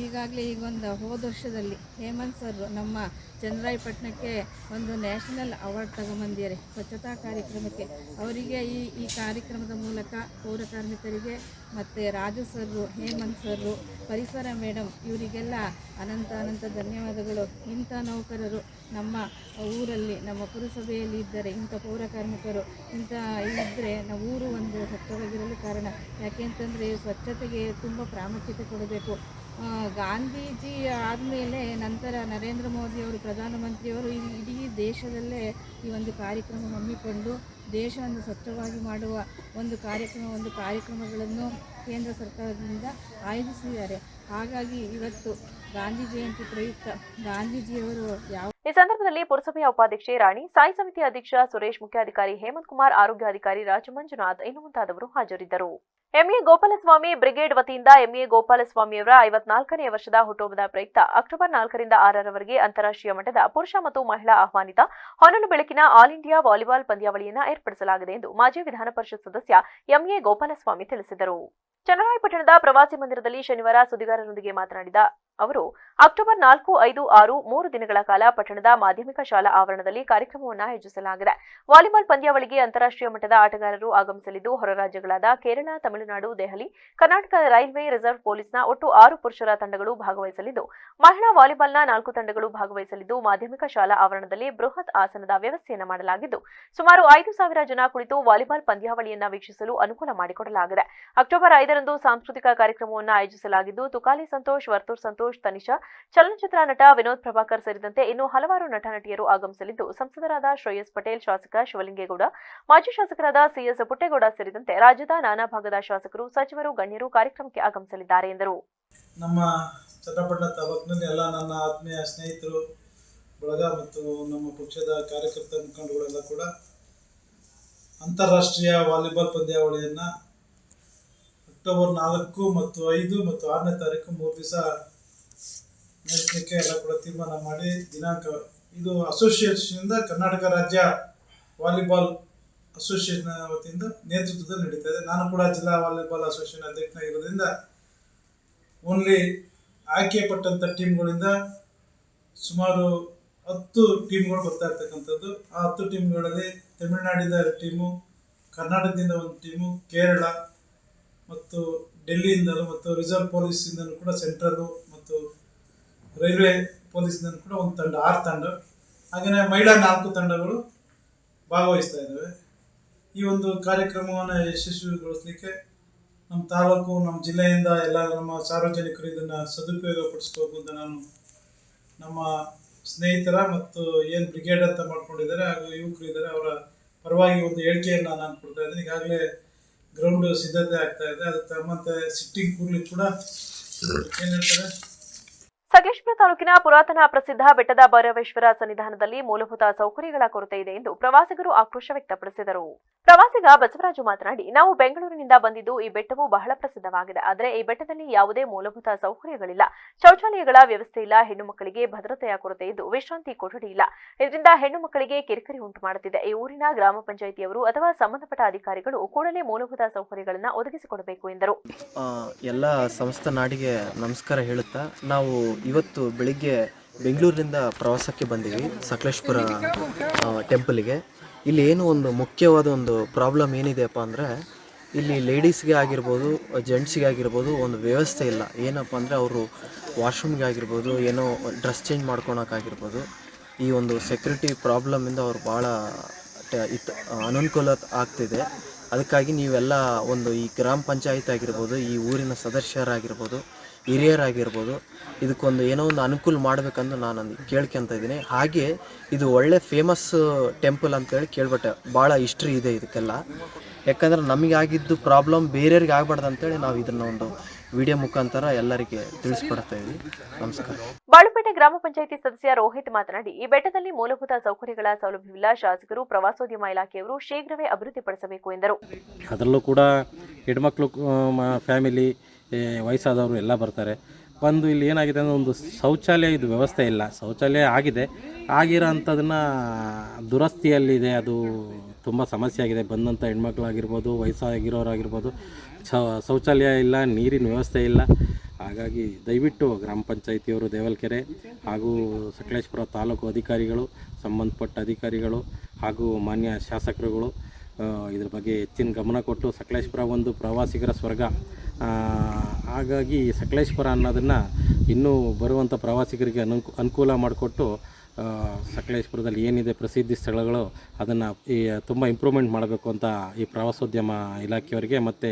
ಈಗಾಗಲೇ ಈಗ ಹೋದ ವರ್ಷದಲ್ಲಿ ಹೇಮಂತ್ ಸರ್ ನಮ್ಮ ಚನ್ನರಾಯಪಟ್ಟಣಕ್ಕೆ ಒಂದು ನ್ಯಾಷನಲ್ ಅವಾರ್ಡ್ ತಗೊಂಬಂದಿದ್ದಾರೆ ಸ್ವಚ್ಛತಾ ಕಾರ್ಯಕ್ರಮಕ್ಕೆ. ಅವರಿಗೆ ಈ ಕಾರ್ಯಕ್ರಮದ ಮೂಲಕ ಪೌರ ಕಾರ್ಮಿಕರಿಗೆ ಮತ್ತು ರಾಜು ಸರ್ರು, ಹೇಮಂತ್ ಸರ್ರು, ಪರಿಸರ ಮೇಡಮ್ ಇವರಿಗೆಲ್ಲ ಅನಂತ ಧನ್ಯವಾದಗಳು. ಇಂಥ ನೌಕರರು ನಮ್ಮ ಊರಲ್ಲಿ, ನಮ್ಮ ಪುರಸಭೆಯಲ್ಲಿ ಇದ್ದರೆ, ಇಂಥ ಪೌರ ಕಾರ್ಮಿಕರು ಇದ್ದರೆ ನಾವು ಊರು ಒಂದು ಸ್ವಚ್ಛವಾಗಿರಲು ಕಾರಣ. ಯಾಕೆಂತಂದರೆ ಸ್ವಚ್ಛತೆಗೆ ತುಂಬ ಪ್ರಾಮುಖ್ಯತೆ ಕೊಡಬೇಕು. ಗಾಂಧೀಜಿ ಆದಮೇಲೆ ನಂತರ ನರೇಂದ್ರ ಮೋದಿಯವರು ಪ್ರಧಾನಮಂತ್ರಿಯವರು ಇಡೀ ದೇಶದಲ್ಲೇ ಈ ಒಂದು ಕಾರ್ಯಕ್ರಮ ಹಮ್ಮಿಕೊಂಡು ದೇಶವನ್ನು ಸ್ವಚ್ಛವಾಗಿ ಮಾಡುವ ಒಂದು ಕಾರ್ಯಕ್ರಮಗಳನ್ನು ಕೇಂದ್ರ ಸರ್ಕಾರದಿಂದ ಆಯೋಜಿಸಿದ್ದಾರೆ. ಹಾಗಾಗಿ ಇವತ್ತು ಗಾಂಧಿ ಜಯಂತಿ ಪ್ರಯುಕ್ತ ಗಾಂಧೀಜಿಯವರು ಈ ಸಂದರ್ಭದಲ್ಲಿ ಪುರಸಭೆಯ ಉಪಾಧ್ಯಕ್ಷೆ ರಾಣಿ, ಸಾಯಿ ಸಮಿತಿ ಅಧ್ಯಕ್ಷ ಸುರೇಶ್, ಮುಖ್ಯಾಧಿಕಾರಿ ಹೇಮಂತ್ ಕುಮಾರ್, ಆರೋಗ್ಯಾಧಿಕಾರಿ ರಾಜಮಂಜುನಾಥ್ ಇನ್ನು ಮುಂತಾದವರು ಹಾಜರಿದ್ದರು. ಎಂಎ ಗೋಪಾಲಸ್ವಾಮಿ ಬ್ರಿಗೇಡ್ ವತಿಯಿಂದ ಎಂಎ ಗೋಪಾಲಸ್ವಾಮಿಯವರ 54ನೇ ವರ್ಷದ ಹುಟ್ಟುಹಬ್ಬದ ಪ್ರಯುಕ್ತ ಅಕ್ಟೋಬರ್ 4ರಿಂದ 6ರವರೆಗೆ ಅಂತಾರಾಷ್ಟ್ರೀಯ ಮಟ್ಟದ ಪುರುಷ ಮತ್ತು ಮಹಿಳಾ ಆಹ್ವಾನಿತ ಹೊನಲು ಬೆಳಕಿನ ಆಲ್ ಇಂಡಿಯಾ ವಾಲಿಬಾಲ್ ಪಂದ್ಯಾವಳಿಯನ್ನು ಏರ್ಪಡಿಸಲಾಗಿದೆ ಎಂದು ಮಾಜಿ ವಿಧಾನ ಪರಿಷತ್ ಸದಸ್ಯ ಎಂಎ ಗೋಪಾಲಸ್ವಾಮಿ ತಿಳಿಸಿದರು. ಚನ್ನರಾಯಪಟ್ಟಣದ ಪ್ರವಾಸಿ ಮಂದಿರದಲ್ಲಿ ಶನಿವಾರ ಸುದ್ದಿಗಾರರೊಂದಿಗೆ ಮಾತನಾಡಿದ ಅವರು, ಅಕ್ಟೋಬರ್ 4, 5, 6 3 ದಿನಗಳ ಕಾಲ ಪಟ್ಟಣದ ಮಾಧ್ಯಮಿಕ ಶಾಲಾ ಆವರಣದಲ್ಲಿ ಕಾರ್ಯಕ್ರಮವನ್ನು ಆಯೋಜಿಸಲಾಗಿದೆ. ವಾಲಿಬಾಲ್ ಪಂದ್ಯಾವಳಿಗೆ ಅಂತಾರಾಷ್ಟ್ರೀಯ ಮಟ್ಟದ ಆಟಗಾರರು ಆಗಮಿಸಲಿದ್ದು, ಹೊರ ರಾಜ್ಯಗಳಾದ ಕೇರಳ, ತಮಿಳುನಾಡು, ದೆಹಲಿ, ಕರ್ನಾಟಕ ರೈಲ್ವೆ ರಿಸರ್ವ್ ಪೊಲೀಸ್ನ ಒಟ್ಟು 6 ಪುರುಷರ ತಂಡಗಳು ಭಾಗವಹಿಸಲಿದ್ದು, ಮಹಿಳಾ ವಾಲಿಬಾಲ್ನ 4 ತಂಡಗಳು ಭಾಗವಹಿಸಲಿದ್ದು, ಮಾಧ್ಯಮಿಕ ಶಾಲಾ ಆವರಣದಲ್ಲಿ ಬೃಹತ್ ಆಸನದ ವ್ಯವಸ್ಥೆಯನ್ನು ಮಾಡಲಾಗಿದ್ದು, ಸುಮಾರು 5,000 ಜನ ಕುಳಿತು ವಾಲಿಬಾಲ್ ಪಂದ್ಯಾವಳಿಯನ್ನು ವೀಕ್ಷಿಸಲು ಅನುಕೂಲ ಮಾಡಿಕೊಡಲಾಗಿದೆ. ಅಕ್ಟೋಬರ್ 5ರಂದು ಸಾಂಸ್ಕೃತಿಕ ಕಾರ್ಯಕ್ರಮವನ್ನು ಆಯೋಜಿಸಲಾಗಿದ್ದು, ತುಕಾಲಿ ಸಂತೋಷ್, ವರ್ತೂರ್ ಸಂತೋಷ್, ತನಿಷಾ, ಚಲನಚಿತ್ರ ನಟ ವಿನೋದ್ ಪ್ರಭಾಕರ್ ಸೇರಿದಂತೆ ಇನ್ನೂ ಹಲವಾರು ನಟ ನಟಿಯರು ಆಗಮಿಸಲಿದ್ದು, ಸಂಸದರಾದ ಶ್ರೇಯಸ್ ಪಟೇಲ್, ಶಾಸಕ ಶಿವಲಿಂಗೇಗೌಡ, ಮಾಜಿ ಶಾಸಕರಾದ ಸಿಎಸ್ ಪುಟ್ಟೇಗೌಡ ಸೇರಿದಂತೆ ರಾಜ್ಯದ ನಾನಾ ಭಾಗದ ಶಾಸಕರು, ಸಚಿವರು, ಗಣ್ಯರು ಕಾರ್ಯಕ್ರಮಕ್ಕೆ ಆಗಮಿಸಲಿದ್ದಾರೆ ಎಂದರು. ನಮ್ಮ ಚನ್ನಪಟ್ಟಣ ತಾಲೂಕಿನಲ್ಲಿ ಎಲ್ಲ ನನ್ನ ಆತ್ಮೀಯ ಸ್ನೇಹಿತರು ಬಳಗ ಮತ್ತು ನಮ್ಮ ಪಕ್ಷದ ಕಾರ್ಯಕರ್ತ ಮುಖಂಡಗಳೆಲ್ಲ ಕೂಡ ಅಂತಾರಾಷ್ಟ್ರೀಯ ವಾಲಿಬಾಲ್ ಪಂದ್ಯಾವಳಿಯನ್ನು ಅಕ್ಟೋಬರ್ 4 ಮತ್ತು 5 ಮತ್ತು 6ನೇ ತಾರೀಕು 3 ದಿವಸ ನಡೆಸಲಿಕ್ಕೆ ಎಲ್ಲ ಕೂಡ ತೀರ್ಮಾನ ಮಾಡಿ ದಿನಾಂಕ ಇದು ಅಸೋಸಿಯೇಷನಿಂದ ಕರ್ನಾಟಕ ರಾಜ್ಯ ವಾಲಿಬಾಲ್ ಅಸೋಸಿಯೇಷನ್ ವತಿಯಿಂದ ನೇತೃತ್ವದಲ್ಲಿ ನಡೀತಾ ಇದೆ. ನಾನು ಕೂಡ ಜಿಲ್ಲಾ ವಾಲಿಬಾಲ್ ಅಸೋಸಿಯೇಷನ್ ಅಧ್ಯಕ್ಷನಾಗಿರೋದ್ರಿಂದ ಓನ್ಲಿ ಆಯ್ಕೆ ಪಟ್ಟಂಥ ಟೀಮ್ಗಳಿಂದ ಸುಮಾರು 10 ಟೀಮ್ಗಳು ಬರ್ತಾ ಇರ್ತಕ್ಕಂಥದ್ದು. ಆ 10 ಟೀಮ್ಗಳಲ್ಲಿ ತಮಿಳುನಾಡಿಂದ 2 ಟೀಮು, ಕರ್ನಾಟಕದಿಂದ 1 ಟೀಮು, ಕೇರಳ ಮತ್ತು ಡೆಲ್ಲಿಯಿಂದಲೂ ಮತ್ತು ರಿಸರ್ವ್ ಪೊಲೀಸಿಂದಲೂ ಕೂಡ ಸೆಂಟ್ರಲ್ಲು ಮತ್ತು ರೈಲ್ವೆ ಪೊಲೀಸಿಂದಲೂ ಕೂಡ 1 ತಂಡ, 6 ತಂಡ, ಹಾಗೆಯೇ ಮಹಿಳಾ 4 ತಂಡಗಳು ಭಾಗವಹಿಸ್ತಾ ಇದ್ದಾವೆ. ಈ ಒಂದು ಕಾರ್ಯಕ್ರಮವನ್ನು ಯಶಸ್ವಿಗೊಳಿಸಲಿಕ್ಕೆ ನಮ್ಮ ತಾಲೂಕು, ನಮ್ಮ ಜಿಲ್ಲೆಯಿಂದ ಎಲ್ಲ ನಮ್ಮ ಸಾರ್ವಜನಿಕರು ಇದನ್ನು ಸದುಪಯೋಗ ಪಡಿಸ್ಬೇಕು ಅಂತ ನಾನು ನಮ್ಮ ಸ್ನೇಹಿತರ ಮತ್ತು ಏನು ಬ್ರಿಗೇಡ್ ಅಂತ ಮಾಡ್ಕೊಂಡಿದ್ದಾರೆ ಹಾಗೂ ಯುವಕರು ಇದ್ದಾರೆ ಅವರ ಪರವಾಗಿ ಒಂದು ಹೇಳಿಕೆಯನ್ನು ನಾನು ಕೊಡ್ತಾ ಇದ್ದೀನಿ. ಈಗಾಗಲೇ ಗ್ರೌಂಡ್ ಸಿದ್ಧತೆ ಆಗ್ತಾ ಇದೆ. ಅದಕ್ಕೆ ಮತ್ತೆ ಸಿಟ್ಟಿಂಗ್ ಕೂರ್ಲಿಕ್ಕೆ ಕೂಡ ಏನು ಹೇಳ್ತಾರೆ, ಸಕಲೇಶಪುರ ತಾಲೂಕಿನ ಪುರಾತನ ಪ್ರಸಿದ್ಧ ಬೆಟ್ಟದ ಭೈರವೇಶ್ವರ ಸನ್ನಿಧಾನದಲ್ಲಿ ಮೂಲಭೂತ ಸೌಕರ್ಯಗಳ ಕೊರತೆ ಇದೆ ಎಂದು ಪ್ರವಾಸಿಗರು ಆಕ್ರೋಶ ವ್ಯಕ್ತಪಡಿಸಿದರು. ಪ್ರವಾಸಿಗ ಬಸವರಾಜು ಮಾತನಾಡಿ, ನಾವು ಬೆಂಗಳೂರಿನಿಂದ ಬಂದಿದ್ದು ಈ ಬೆಟ್ಟವು ಬಹಳ ಪ್ರಸಿದ್ಧವಾಗಿದೆ. ಆದರೆ ಈ ಬೆಟ್ಟದಲ್ಲಿ ಯಾವುದೇ ಮೂಲಭೂತ ಸೌಕರ್ಯಗಳಿಲ್ಲ. ಶೌಚಾಲಯಗಳ ವ್ಯವಸ್ಥೆ ಇಲ್ಲ. ಹೆಣ್ಣು ಮಕ್ಕಳಿಗೆ ಭದ್ರತೆಯ ಕೊರತೆ ಇದ್ದು ವಿಶ್ರಾಂತಿ ಕೊಠಡಿ ಇಲ್ಲ. ಇದರಿಂದ ಹೆಣ್ಣು ಮಕ್ಕಳಿಗೆ ಕಿರಿಕಿರಿ ಉಂಟು ಮಾಡುತ್ತಿದೆ. ಈ ಊರಿನ ಗ್ರಾಮ ಪಂಚಾಯಿತಿಯವರು ಅಥವಾ ಸಂಬಂಧಪಟ್ಟ ಅಧಿಕಾರಿಗಳು ಕೂಡಲೇ ಮೂಲಭೂತ ಸೌಕರ್ಯಗಳನ್ನು ಒದಗಿಸಿಕೊಡಬೇಕು ಎಂದರು. ಎಲ್ಲ ಸಮಸ್ತ ನಾಡಿಗೆ ನಮಸ್ಕಾರ ಹೇಳುತ್ತಾ, ನಾವು ಇವತ್ತು ಬೆಳಿಗ್ಗೆ ಬೆಂಗಳೂರಿನಿಂದ ಪ್ರವಾಸಕ್ಕೆ ಬಂದೀವಿ ಸಕಲೇಶಪುರ ಟೆಂಪಲ್ಗೆ. ಇಲ್ಲಿ ಏನು ಒಂದು ಮುಖ್ಯವಾದ ಒಂದು ಪ್ರಾಬ್ಲಮ್ ಏನಿದೆಯಪ್ಪ ಅಂದರೆ, ಇಲ್ಲಿ ಲೇಡೀಸ್ಗೆ ಆಗಿರ್ಬೋದು, ಜೆಂಟ್ಸಿಗೆ ಆಗಿರ್ಬೋದು ಒಂದು ವ್ಯವಸ್ಥೆ ಇಲ್ಲ. ಏನಪ್ಪ ಅಂದರೆ ಅವರು ವಾಶ್ರೂಮ್ಗೆ ಆಗಿರ್ಬೋದು, ಏನೋ ಡ್ರೆಸ್ ಚೇಂಜ್ ಮಾಡ್ಕೊಳಕ್ಕಾಗಿರ್ಬೋದು, ಈ ಒಂದು ಸೆಕ್ಯೂರಿಟಿ ಪ್ರಾಬ್ಲಮಿಂದ ಅವ್ರು ಭಾಳ ಅನುಕೂಲ ಆಗ್ತಿದೆ. ಅದಕ್ಕಾಗಿ ನೀವೆಲ್ಲ ಒಂದು ಈ ಗ್ರಾಮ ಪಂಚಾಯತ್ ಆಗಿರ್ಬೋದು, ಈ ಊರಿನ ಸದಸ್ಯರಾಗಿರ್ಬೋದು, ಹಿರಿಯರಾಗಿರ್ಬೋದು, ಇದಕ್ಕೊಂದು ಏನೋ ಒಂದು ಅನುಕೂಲ ಮಾಡಬೇಕಂದು ನಾನು ಕೇಳ್ಕೊತ ಇದ್ದೀನಿ. ಹಾಗೆ ಇದು ಒಳ್ಳೆ ಫೇಮಸ್ ಟೆಂಪಲ್ ಅಂತೇಳಿ ಕೇಳ್ಬಿಟ್ಟೆ. ಭಾಳ ಹಿಸ್ಟ್ರಿ ಇದೆ ಇದಕ್ಕೆಲ್ಲ. ಯಾಕಂದರೆ ನಮಗೆ ಆಗಿದ್ದು ಪ್ರಾಬ್ಲಮ್ ಬೇರೆಯವ್ರಿಗೆ ಆಗಬಾರ್ದು ಅಂತೇಳಿ ನಾವು ಇದನ್ನು ಒಂದು ವಿಡಿಯೋ ಮುಖಾಂತರ ಎಲ್ಲರಿಗೆ ತಿಳಿಸ್ಕೊಡ್ತಾ ಇದ್ದೀವಿ. ನಮಸ್ಕಾರ. ಬಾಳುಪೇಟೆ ಗ್ರಾಮ ಪಂಚಾಯಿತಿ ಸದಸ್ಯ ರೋಹಿತ್ ಮಾತನಾಡಿ, ಈ ಬೆಟ್ಟದಲ್ಲಿ ಮೂಲಭೂತ ಸೌಕರ್ಯಗಳ ಸೌಲಭ್ಯವಿಲ್ಲ. ಶಾಸಕರು, ಪ್ರವಾಸೋದ್ಯಮ ಇಲಾಖೆಯವರು ಶೀಘ್ರವೇ ಅಭಿವೃದ್ಧಿಪಡಿಸಬೇಕು ಎಂದರು. ಅದರಲ್ಲೂ ಕೂಡ ಹೆಣ್ಮಕ್ಳು ಫ್ಯಾಮಿಲಿ, ವಯಸ್ಸಾದವರು ಎಲ್ಲ ಬರ್ತಾರೆ. ಬಂದು ಇಲ್ಲಿ ಏನಾಗಿದೆ ಅಂದರೆ ಒಂದು ಶೌಚಾಲಯದ ವ್ಯವಸ್ಥೆ ಇಲ್ಲ. ಶೌಚಾಲಯ ಆಗಿದೆ, ಆಗಿರೋ ಅಂಥದನ್ನು ದುರಸ್ತಿಯಲ್ಲಿದೆ. ಅದು ತುಂಬ ಸಮಸ್ಯೆ ಆಗಿದೆ. ಬಂದಂಥ ಹೆಣ್ಮಕ್ಳಾಗಿರ್ಬೋದು, ವಯಸ್ಸಾಗಿರೋರಾಗಿರ್ಬೋದು, ಶೌಚಾಲಯ ಇಲ್ಲ, ನೀರಿನ ವ್ಯವಸ್ಥೆ ಇಲ್ಲ. ಹಾಗಾಗಿ ದಯವಿಟ್ಟು ಗ್ರಾಮ ಪಂಚಾಯಿತಿಯವರು, ದೇವಲ್ಕೆರೆ ಹಾಗೂ ಸಕಲೇಶಪುರ ತಾಲೂಕು ಅಧಿಕಾರಿಗಳು, ಸಂಬಂಧಪಟ್ಟ ಅಧಿಕಾರಿಗಳು ಹಾಗೂ ಮಾನ್ಯ ಶಾಸಕರುಗಳು ಇದ್ರ ಬಗ್ಗೆ ಹೆಚ್ಚಿನ ಗಮನ ಕೊಟ್ಟು ಸಕಲೇಶಪುರ ಒಂದು ಪ್ರವಾಸಿಗರ ಸ್ವರ್ಗ. ಹಾಗಾಗಿ ಸಕಲೇಶಪುರ ಅನ್ನೋದನ್ನು ಇನ್ನೂ ಬರುವಂಥ ಪ್ರವಾಸಿಗರಿಗೆ ಅನುಕೂಲ ಮಾಡಿಕೊಟ್ಟು ಸಕಲೇಶಪುರದಲ್ಲಿ ಏನಿದೆ ಪ್ರಸಿದ್ಧಿ ಸ್ಥಳಗಳು ಅದನ್ನು ತುಂಬ ಇಂಪ್ರೂವ್ಮೆಂಟ್ ಮಾಡಬೇಕು ಅಂತ ಈ ಪ್ರವಾಸೋದ್ಯಮ ಇಲಾಖೆಯವರಿಗೆ ಮತ್ತು